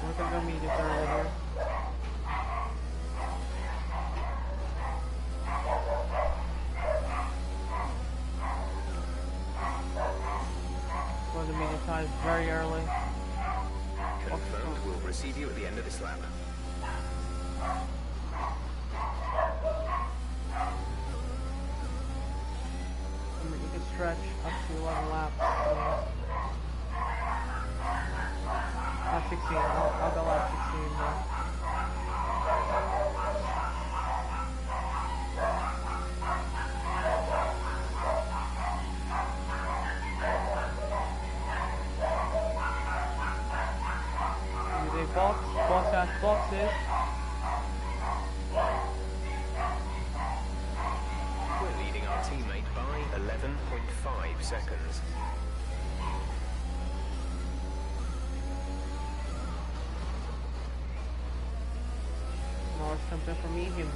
We're gonna go medium early here. Go to medium size very early. Confirmed, we'll receive you at the end of this lap. You can stretch up to 11 laps. Lap 16. I'll go lap 16 now. Use a box as boxes. We're leading our teammate by 11.5 seconds. Norris comes in for mediums.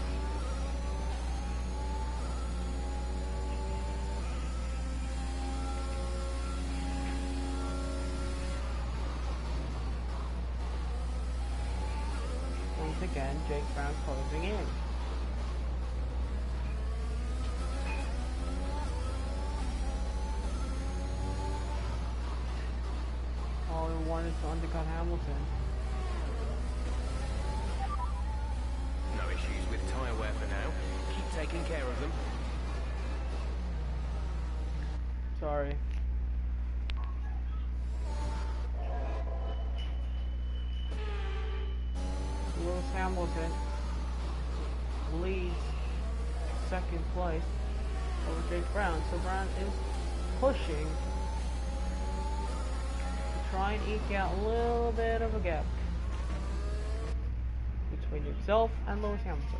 Once again, Jake Brown closing in. All we wanted to undercut Hamilton. No issues with tyre wear for now. Keep taking care of them. Sorry. Lewis Hamilton leads second place over Jake Brown. So Brown is pushing to try and eke out a little bit of a gap between himself and Lewis Hamilton.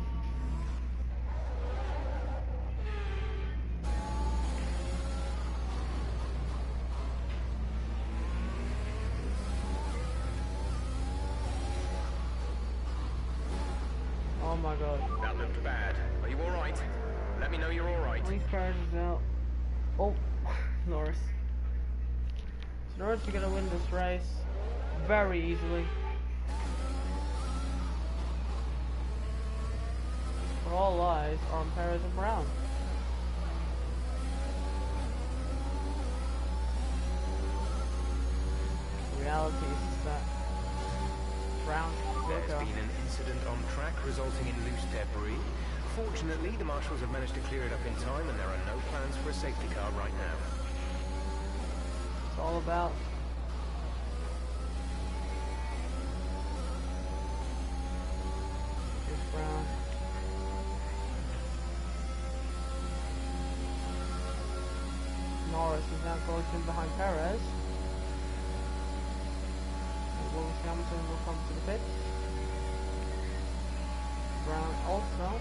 Oh my god. That looked bad. Are you alright? Let me know you're alright. Police cars is out. Oh, Norris. So Norris is gonna win this race very easily. But all eyes are on Perez and Brown. The reality is that Brown's There's bigger. been an incident on track resulting in loose debris. Fortunately, the marshals have managed to clear it up in time and there are no plans for a safety car right now. It's all about Jake Brown. Norris is now closing behind Perez. And Lewis Hamilton will come to the pit. Brown also.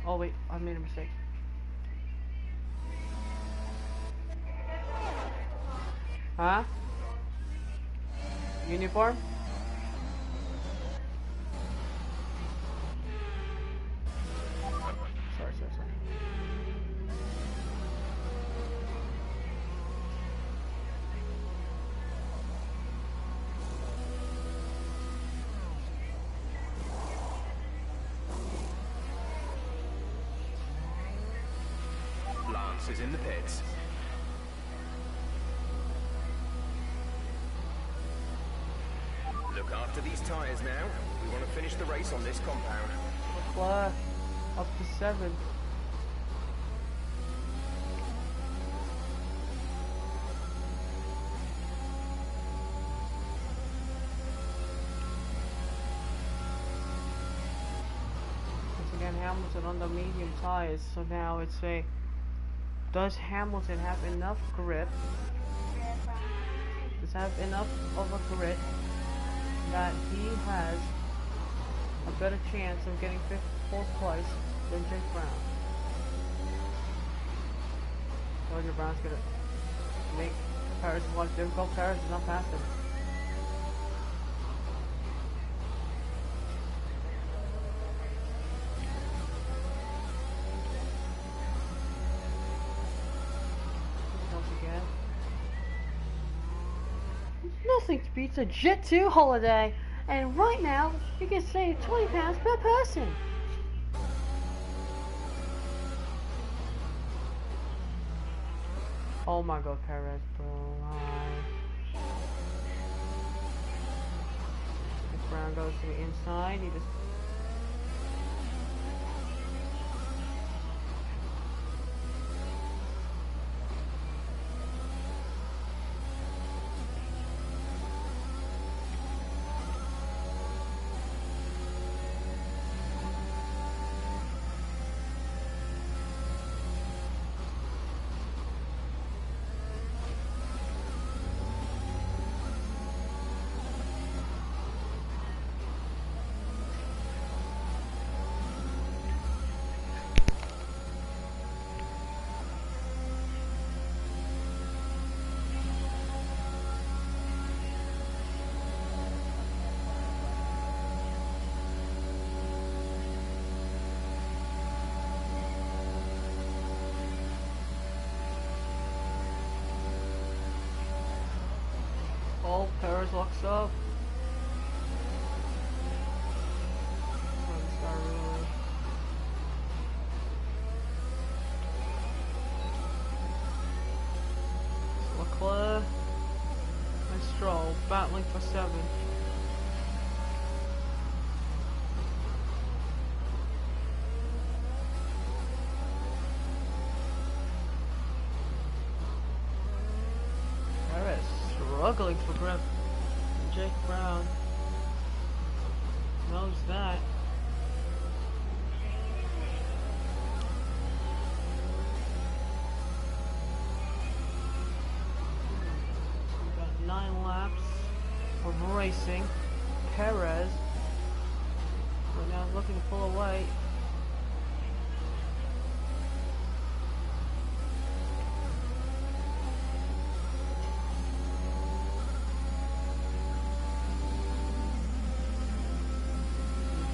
Oh wait, I made a mistake. Huh? Uniform? Sorry. Lance is in the pits. Look after these tyres now. We want to finish the race on this compound. Leclerc up to 7th. Once again, Hamilton on the medium tires. So now it's a, does Hamilton have enough grip? Does have enough of a grip that he has a better chance of getting 4th place than Jake Brown? Georgia Brown's gonna make Paris watch difficult. Paris is not past him. Once again, nothing beats a Jet 2 holiday, and right now you can save £20 per person. Oh my god, Perez, bro. If Brown goes to the inside, he just... Oh, Perez locks up. Leclerc and Stroll battling for 7th. Perez struggling for grip. Jake Brown knows that. We've got 9 laps of racing. Perez right now is looking to pull away.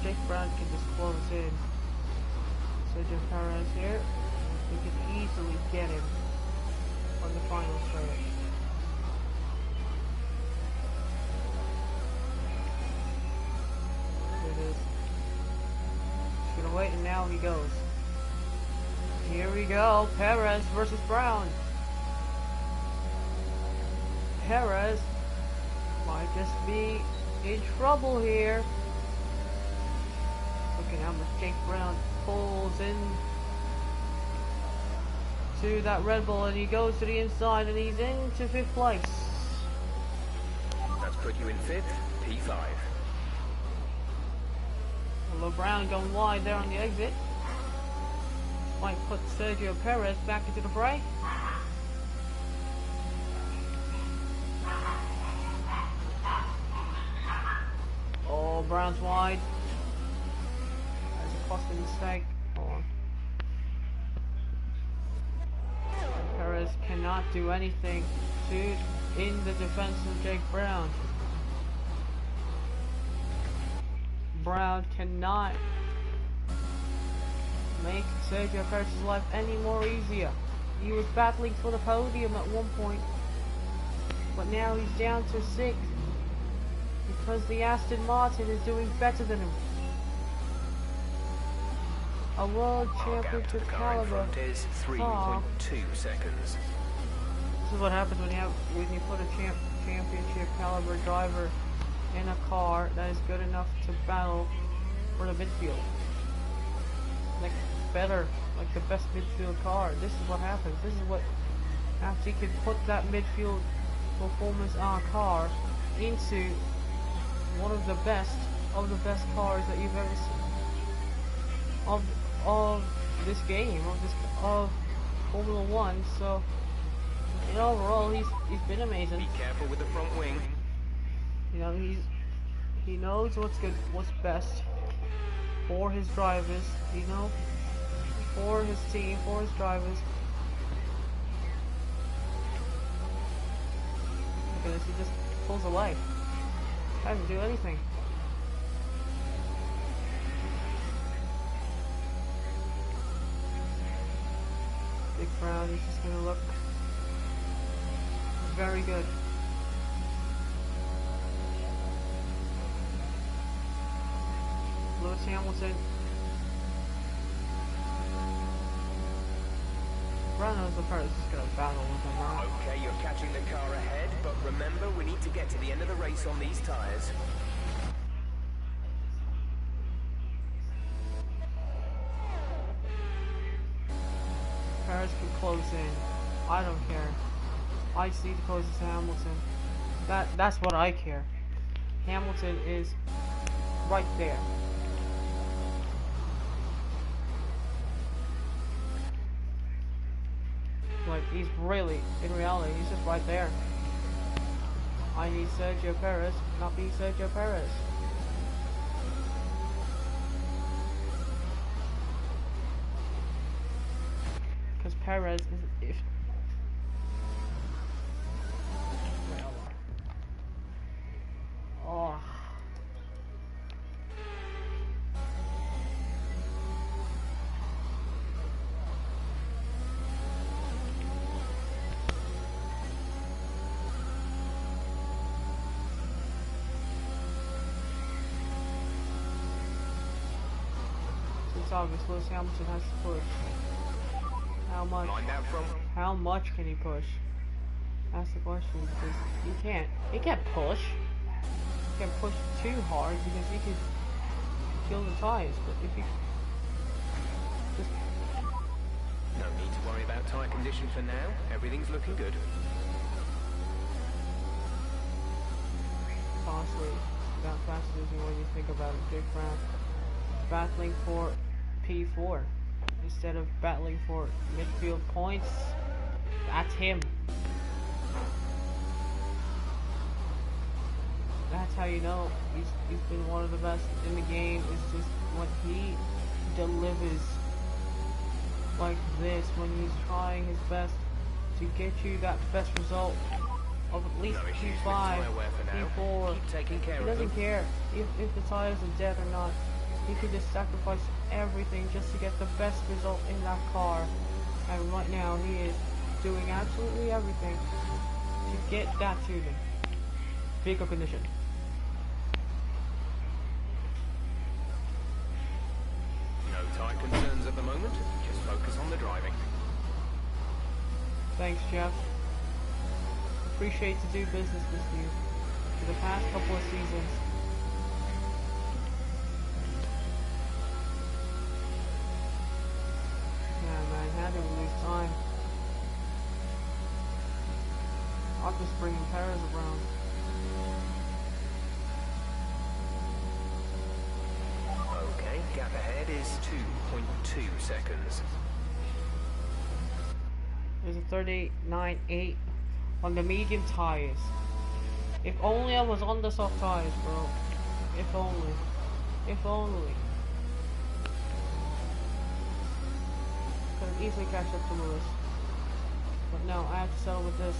Jake Brown can just close in. Sergio Perez here. We can easily get him on the final stretch. There it is. He's gonna wait, and now he goes. Here we go. Perez versus Brown. Perez might just be in trouble here. Look at how much Jake Brown pulls in to that Red Bull, and he goes to the inside, and he's into 5th place. That's put you in 5th, P5. Although Brown going wide there on the exit. Might put Sergio Perez back into the fray. Oh, Brown's wide. A mistake. Hold on. Perez cannot do anything in the defense of Jake Brown. Brown cannot make Sergio Perez's life any more easier. He was battling for the podium at one point, but now he's down to 6th because the Aston Martin is doing better than him. A world championship caliber is 3.2 seconds. This is what happens when you put a championship caliber driver in a car that is good enough to battle for the midfield. Like better, like the best midfield car. This is what happens. This is what after you can put that midfield performance on a car into one of the best cars that you've ever seen of this game, of Formula One. So in overall, he's been amazing. Be careful with the front wing. You know, he knows what's good, what's best for his drivers. You know, for his team, for his drivers. Look at this, he just pulls away. Doesn't do anything. Big Brown is just gonna look very good. Lewis Hamilton. Brown knows the first is gonna battle with him, right? Okay, you're catching the car ahead, but remember, we need to get to the end of the race on these tyres. Paris can close in. I don't care. I just need to close to Hamilton. That's what I care. Hamilton is right there. Like, he's really, in reality, he's just right there. I need Sergio Perez, not be Sergio Perez. Because Perez is, if oh. It's obvious Lewis Hamilton has to push. How much? How much can he push? That's the question, because he can't push. He can't push too hard because he could kill the tires. But if he just No need to worry about tyre condition for now. Everything's looking good. honestly that fascinating when you think about it. Big Brown battling for P4 instead of battling for midfield points. That's him. That's how you know he's been one of the best in the game. It's just when he delivers like this, when he's trying his best to get you that best result of at least P5, P4. He doesn't care if the tires are dead or not. He could just sacrifice everything just to get the best result in that car. And right now he is doing absolutely everything to get that to them. Vehicle condition. No tyre concerns at the moment. Just focus on the driving. Thanks, Jeff. Appreciate to do business with you for the past couple of seasons. Yeah, man, how do we lose time? I'm just bringing Perez around. Okay, gap ahead is 2.2 seconds. There's a 39.8 on the medium tires. If only I was on the soft tires, bro. If only. If only. Could have easily catch up to Lewis. But no, I have to settle with this.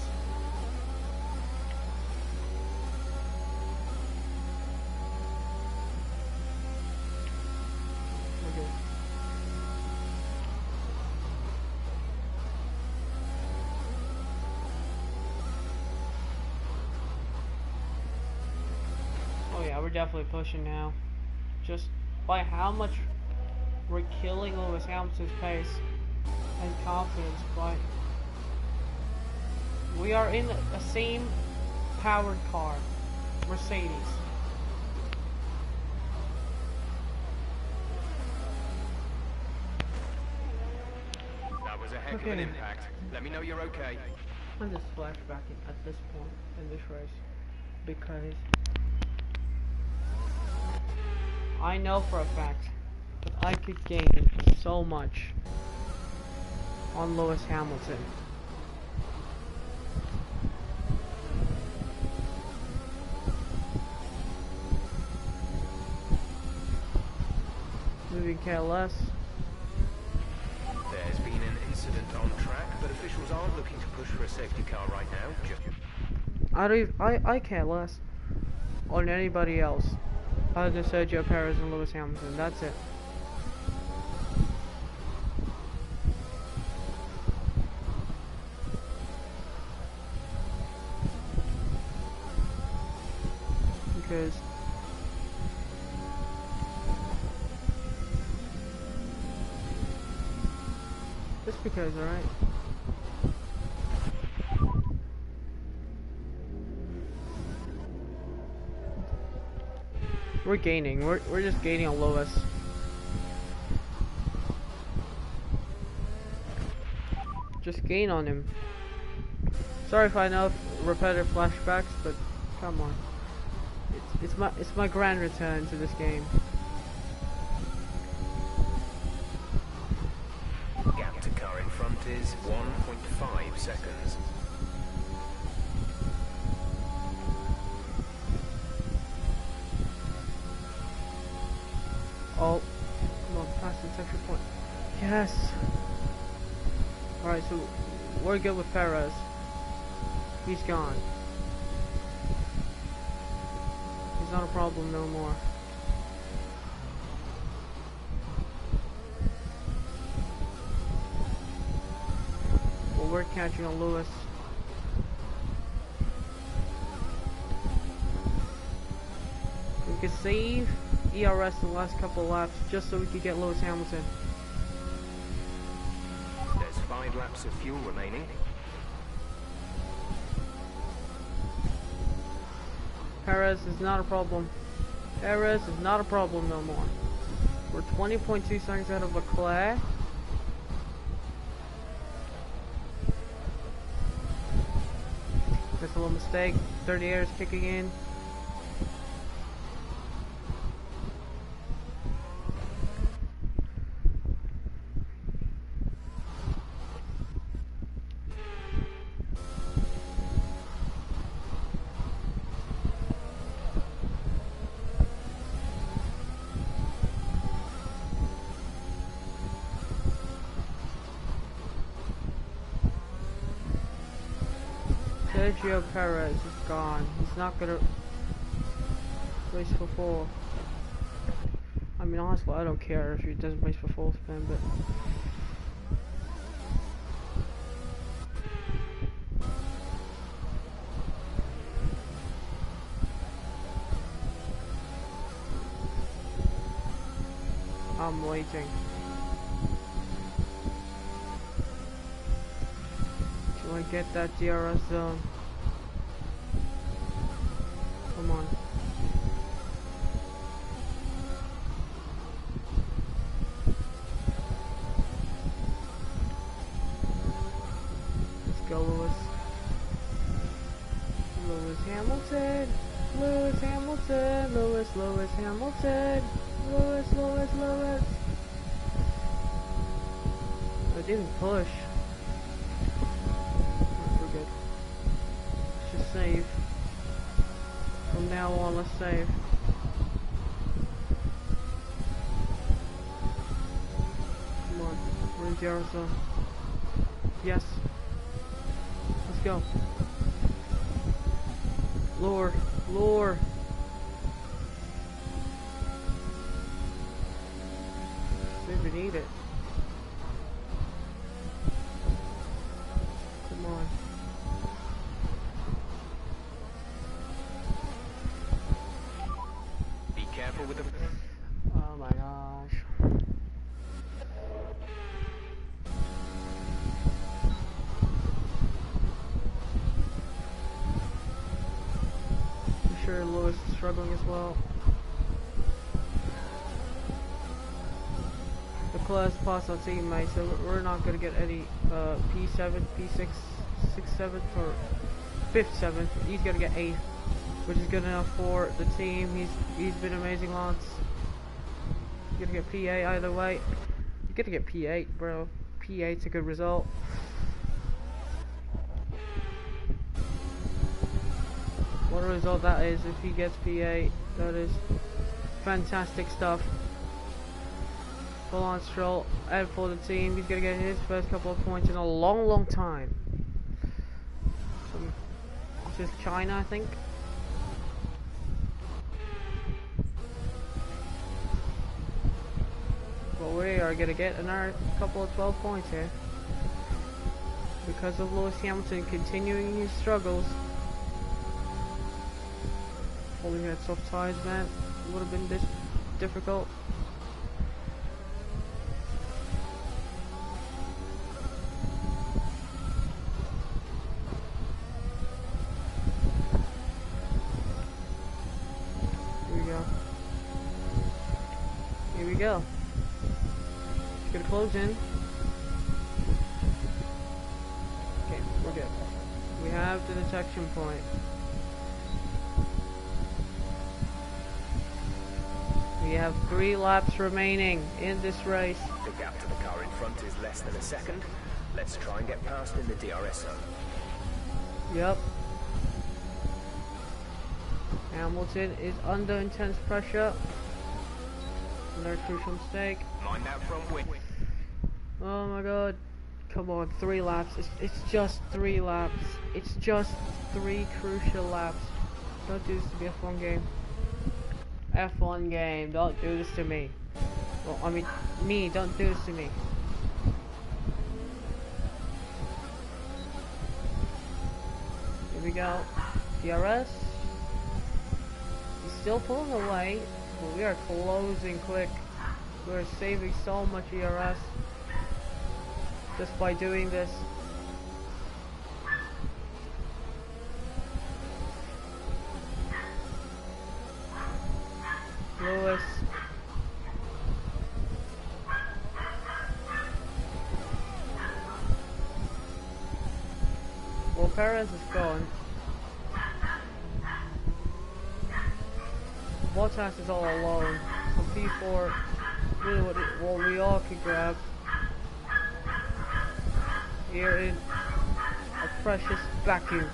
Okay. Oh yeah, we're definitely pushing now. Just by how much we're killing Lewis Hamilton's pace and confidence, but we are in a same powered car, Mercedes. heck of an impact. Let me know you're okay. I'm just flashbacking at this point in this race because I know for a fact that I could gain so much on Lewis Hamilton. Moving KLS. There's been an incident on track, but officials aren't looking to push for a safety car right now. I can't less on anybody else other than Sergio Perez and Lewis Hamilton. That's it. Because just because, alright? We're gaining. We're just gaining on Lewis. Just gain on him. Sorry if I know repetitive flashbacks, but come on. It's my grand return to this game. Gap to car in front is 1.5 seconds. Oh, come on, past the central point. Yes. Alright, so we're good with Perez. He's gone. He's not a problem no more. Well, we're catching on Lewis. We could save ERS the last couple of laps just so we could get Lewis Hamilton. There's 5 laps of fuel remaining. Perez is not a problem. Perez is not a problem no more. We're 20.2 seconds out of Leclerc. That's a little mistake. 30 air is kicking in. Sergio Perez is gone. He's not gonna race for 4. I mean, honestly, I don't care if he doesn't race for 4 spin, but I'm waiting. Till I get that DRS zone. Come on. Let's go, Lewis. Lewis Hamilton. Lewis Hamilton. Lewis Hamilton. Lewis. I didn't push. We're good. Let's just save. From now on, let's save. Come on, we're in zero zone. Yes. Let's go. Lure. We need it. Come on. Be careful with the... Oh my gosh. I'm sure Lewis is struggling as well. The class pass our teammate, so we're not gonna get any P7, P6, 6th, 7th, or 5th, 7th. He's gonna get 8th, which is good enough for the team. He's been amazing, lads. You're gonna get P8 either way. You're gonna get P8, bro. P8's a good result. What a result that is if he gets P8. That is fantastic stuff. Full on Stroll and for the team. He's gonna get his first couple of points in a long, long time. This is China, I think. But we are gonna get another couple of 12 points here because of Lewis Hamilton continuing his struggles. Only had soft tires, man. Would have been this difficult. Here we go. It's gonna close in. Okay, we're good. We have the detection point. We have 3 laps remaining in this race. The gap to the car in front is less than a second. Let's try and get past in the DRS zone. Yep. Hamilton is under intense pressure. Another crucial mistake. Mind that front wing. Oh my god. Come on, 3 laps. It's just 3 laps. It's just 3 crucial laps. Don't do this to be a fun game. F1 game, don't do this to me. Well, I mean, me, don't do this to me. Here we go. DRS. He's still pulling away, but we are closing quick. We're saving so much ERS just by doing this. Lewis. Well, Perez is gone. Bottas is all alone. So P4, really what we all could grab here in a precious BAKU.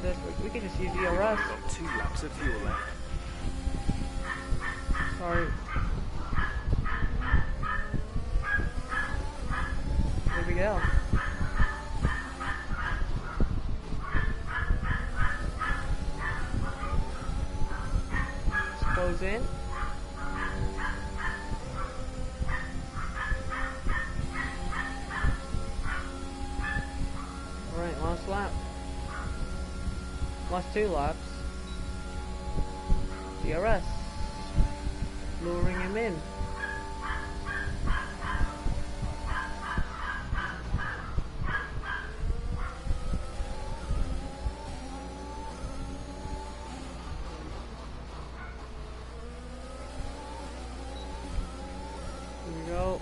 This, we can just use ERS. We've got 2 laps of fuel left. Sorry. Here we go. Let's close in. Alright, last lap. Last 2 laps. DRS. Luring him in. Here we go.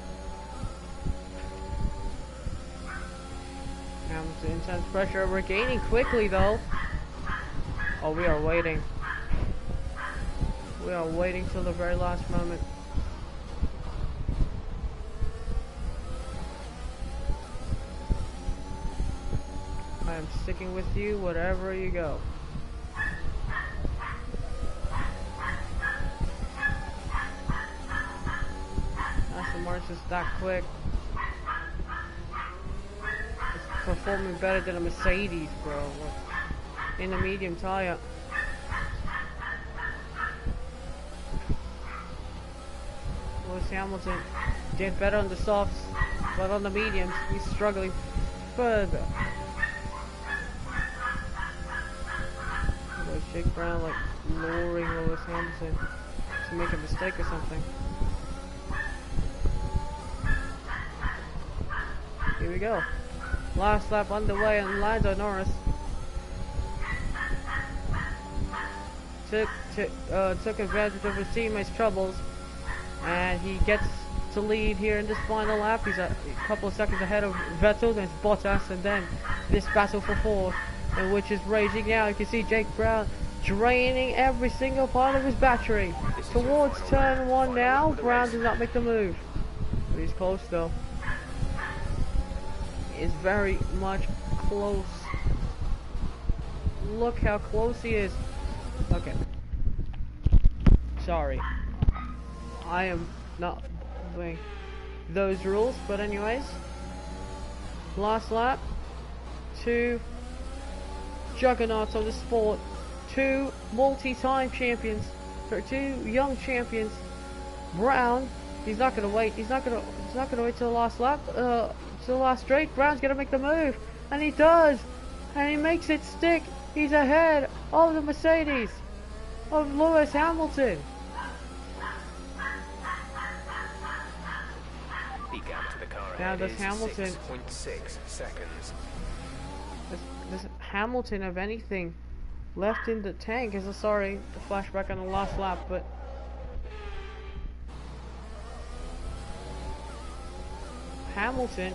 Hamilton, intense pressure. We're gaining quickly though. Oh, we are waiting. We are waiting till the very last moment. I am sticking with you wherever you go. Aston Martin's just that quick. It's performing better than a Mercedes, bro. In the medium tire. Lewis Hamilton did better on the softs, but on the mediums he's struggling further. There's Jake Brown like luring Lewis Hamilton to make a mistake or something. Here we go. Last lap underway and Lando Norris took advantage of his teammates' troubles, and he gets to lead here in this final lap. He's a couple of seconds ahead of Vettel, then it's Bottas, and then this battle for fourth, which is raging now. You can see Jake Brown draining every single part of his battery. Towards turn one now, Brown does not make the move. But he's close though. He's very much close. Look how close he is. Okay. Sorry. I am not doing those rules, but anyways. Last lap. Two juggernauts of the sport. Two multi-time champions. Or two young champions. Brown, he's not gonna wait. He's not gonna wait till the last lap. To the last straight. Brown's gonna make the move, and he does, and he makes it stick. He's ahead of the Mercedes of Lewis Hamilton. The gap to the car Now ahead does is Hamilton 6.6 seconds. does Hamilton have anything left in the tank? Is sorry, the flashback on the last lap, but Hamilton,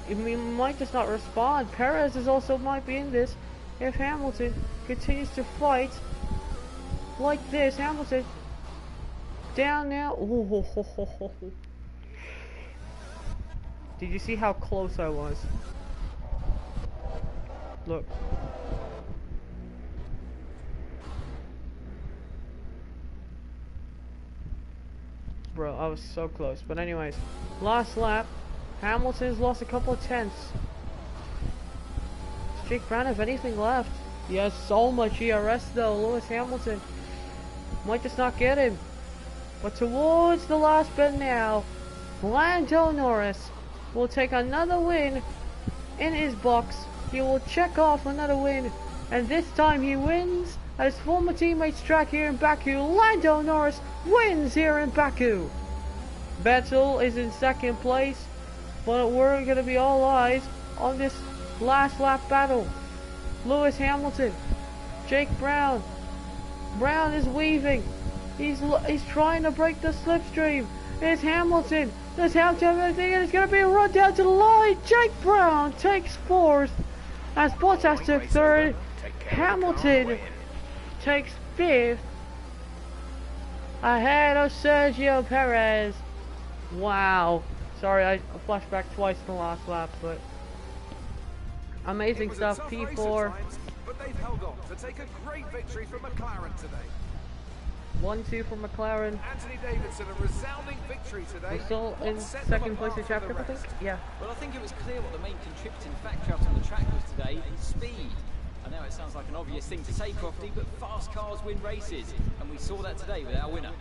I mean, might just not respond. Perez is also might be in this. If Hamilton continues to fight like this, Hamilton down now. Ooh, did you see how close I was? Look. Bro, I was so close. But anyways, last lap. Hamilton's lost a couple of tenths. Does Jake Brown have anything left? He has so much ERS though. Lewis Hamilton might just not get him. But towards the last bend now, Lando Norris will take another win in his box. He will check off another win, and this time he wins at his former teammate's track here in Baku. Lando Norris wins here in Baku. Vettel is in second place, but we're going to be all eyes on this last lap battle. Lewis Hamilton, Jake Brown. Brown is weaving. He's trying to break the slipstream. It's Hamilton. There's Hamilton and everything, and it's going to be a run down to the line. Jake Brown takes fourth as Bottas took third. Hamilton takes fifth ahead of Sergio Perez. Wow. Sorry, I flashed back twice in the last lap, but amazing stuff. P4. But they've held on to take a great victory for McLaren today. 1-2 for McLaren. Anthony Davidson, a resounding victory today. We're still in What set second them place in apart from chapter, I the think. rest? Yeah. Well, I think it was clear what the main contributing factor out on the track was today: speed. I know it sounds like an obvious thing to say, Crofty, but fast cars win races, and we saw that today with our winner.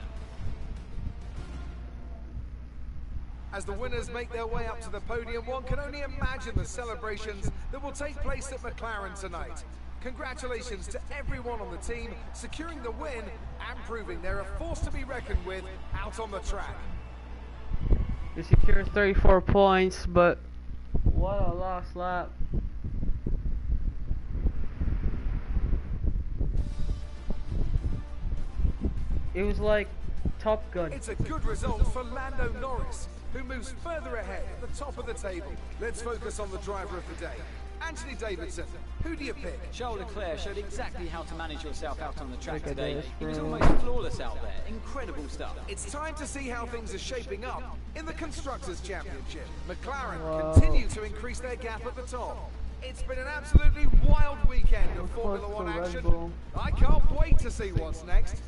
As the winners make their way up to the podium, one can only imagine the celebrations that will take place at McLaren tonight. Congratulations to everyone on the team, securing the win and proving they're a force to be reckoned with out on the track. We secured 34 points, but what a last lap. It was like Top Gun. It's a good result for Lando Norris, who moves further ahead at the top of the table. Let's focus on the driver of the day. Anthony Davidson, who do you pick? Charles Leclerc showed exactly how to manage yourself out on the track Look at today. this, He was bro. almost flawless out there. Incredible stuff. It's time to see how things are shaping up in the Constructors' Championship. McLaren Whoa. continue to increase their gap at the top. It's been an absolutely wild weekend of Formula course, One the Red action. Bull. I can't wait to see what's next.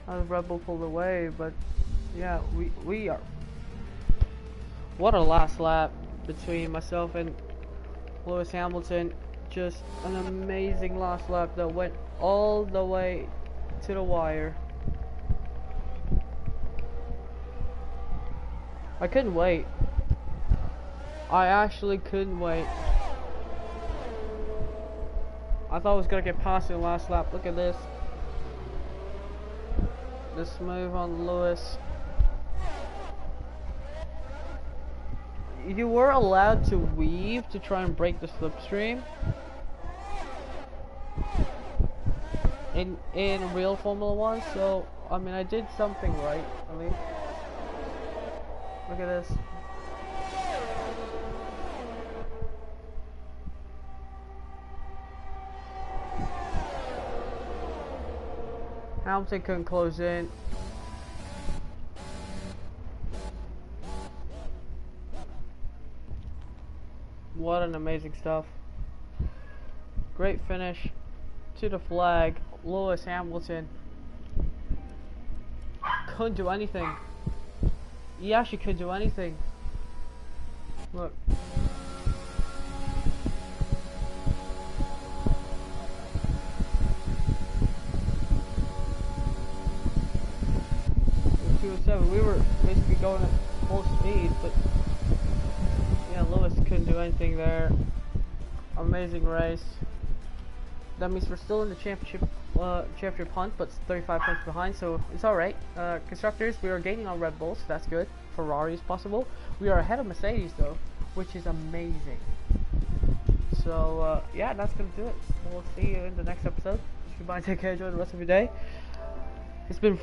Red Bull pulled away, but yeah, we are. What a last lap between myself and Lewis Hamilton. Just an amazing last lap that went all the way to the wire. I couldn't wait. I actually couldn't wait. I thought I was gonna get past in the last lap. Look at this. This move on Lewis. You were allowed to weave to try and break the slipstream in real Formula 1, so I mean I did something right, at least. Look at this. Hamilton couldn't close in. What an amazing stuff. Great finish to the flag. Lewis Hamilton couldn't do anything. He actually couldn't do anything. Look. We were basically going at full speed, but yeah, Lewis couldn't do anything there. Amazing race. That means we're still in the championship hunt, but 35 points behind, so it's alright. Constructors, we are gaining on Red Bulls, so that's good. Ferrari is possible. We are ahead of Mercedes though, which is amazing. So yeah, that's gonna do it. We'll see you in the next episode. Goodbye, take care, enjoy the rest of your day. It's been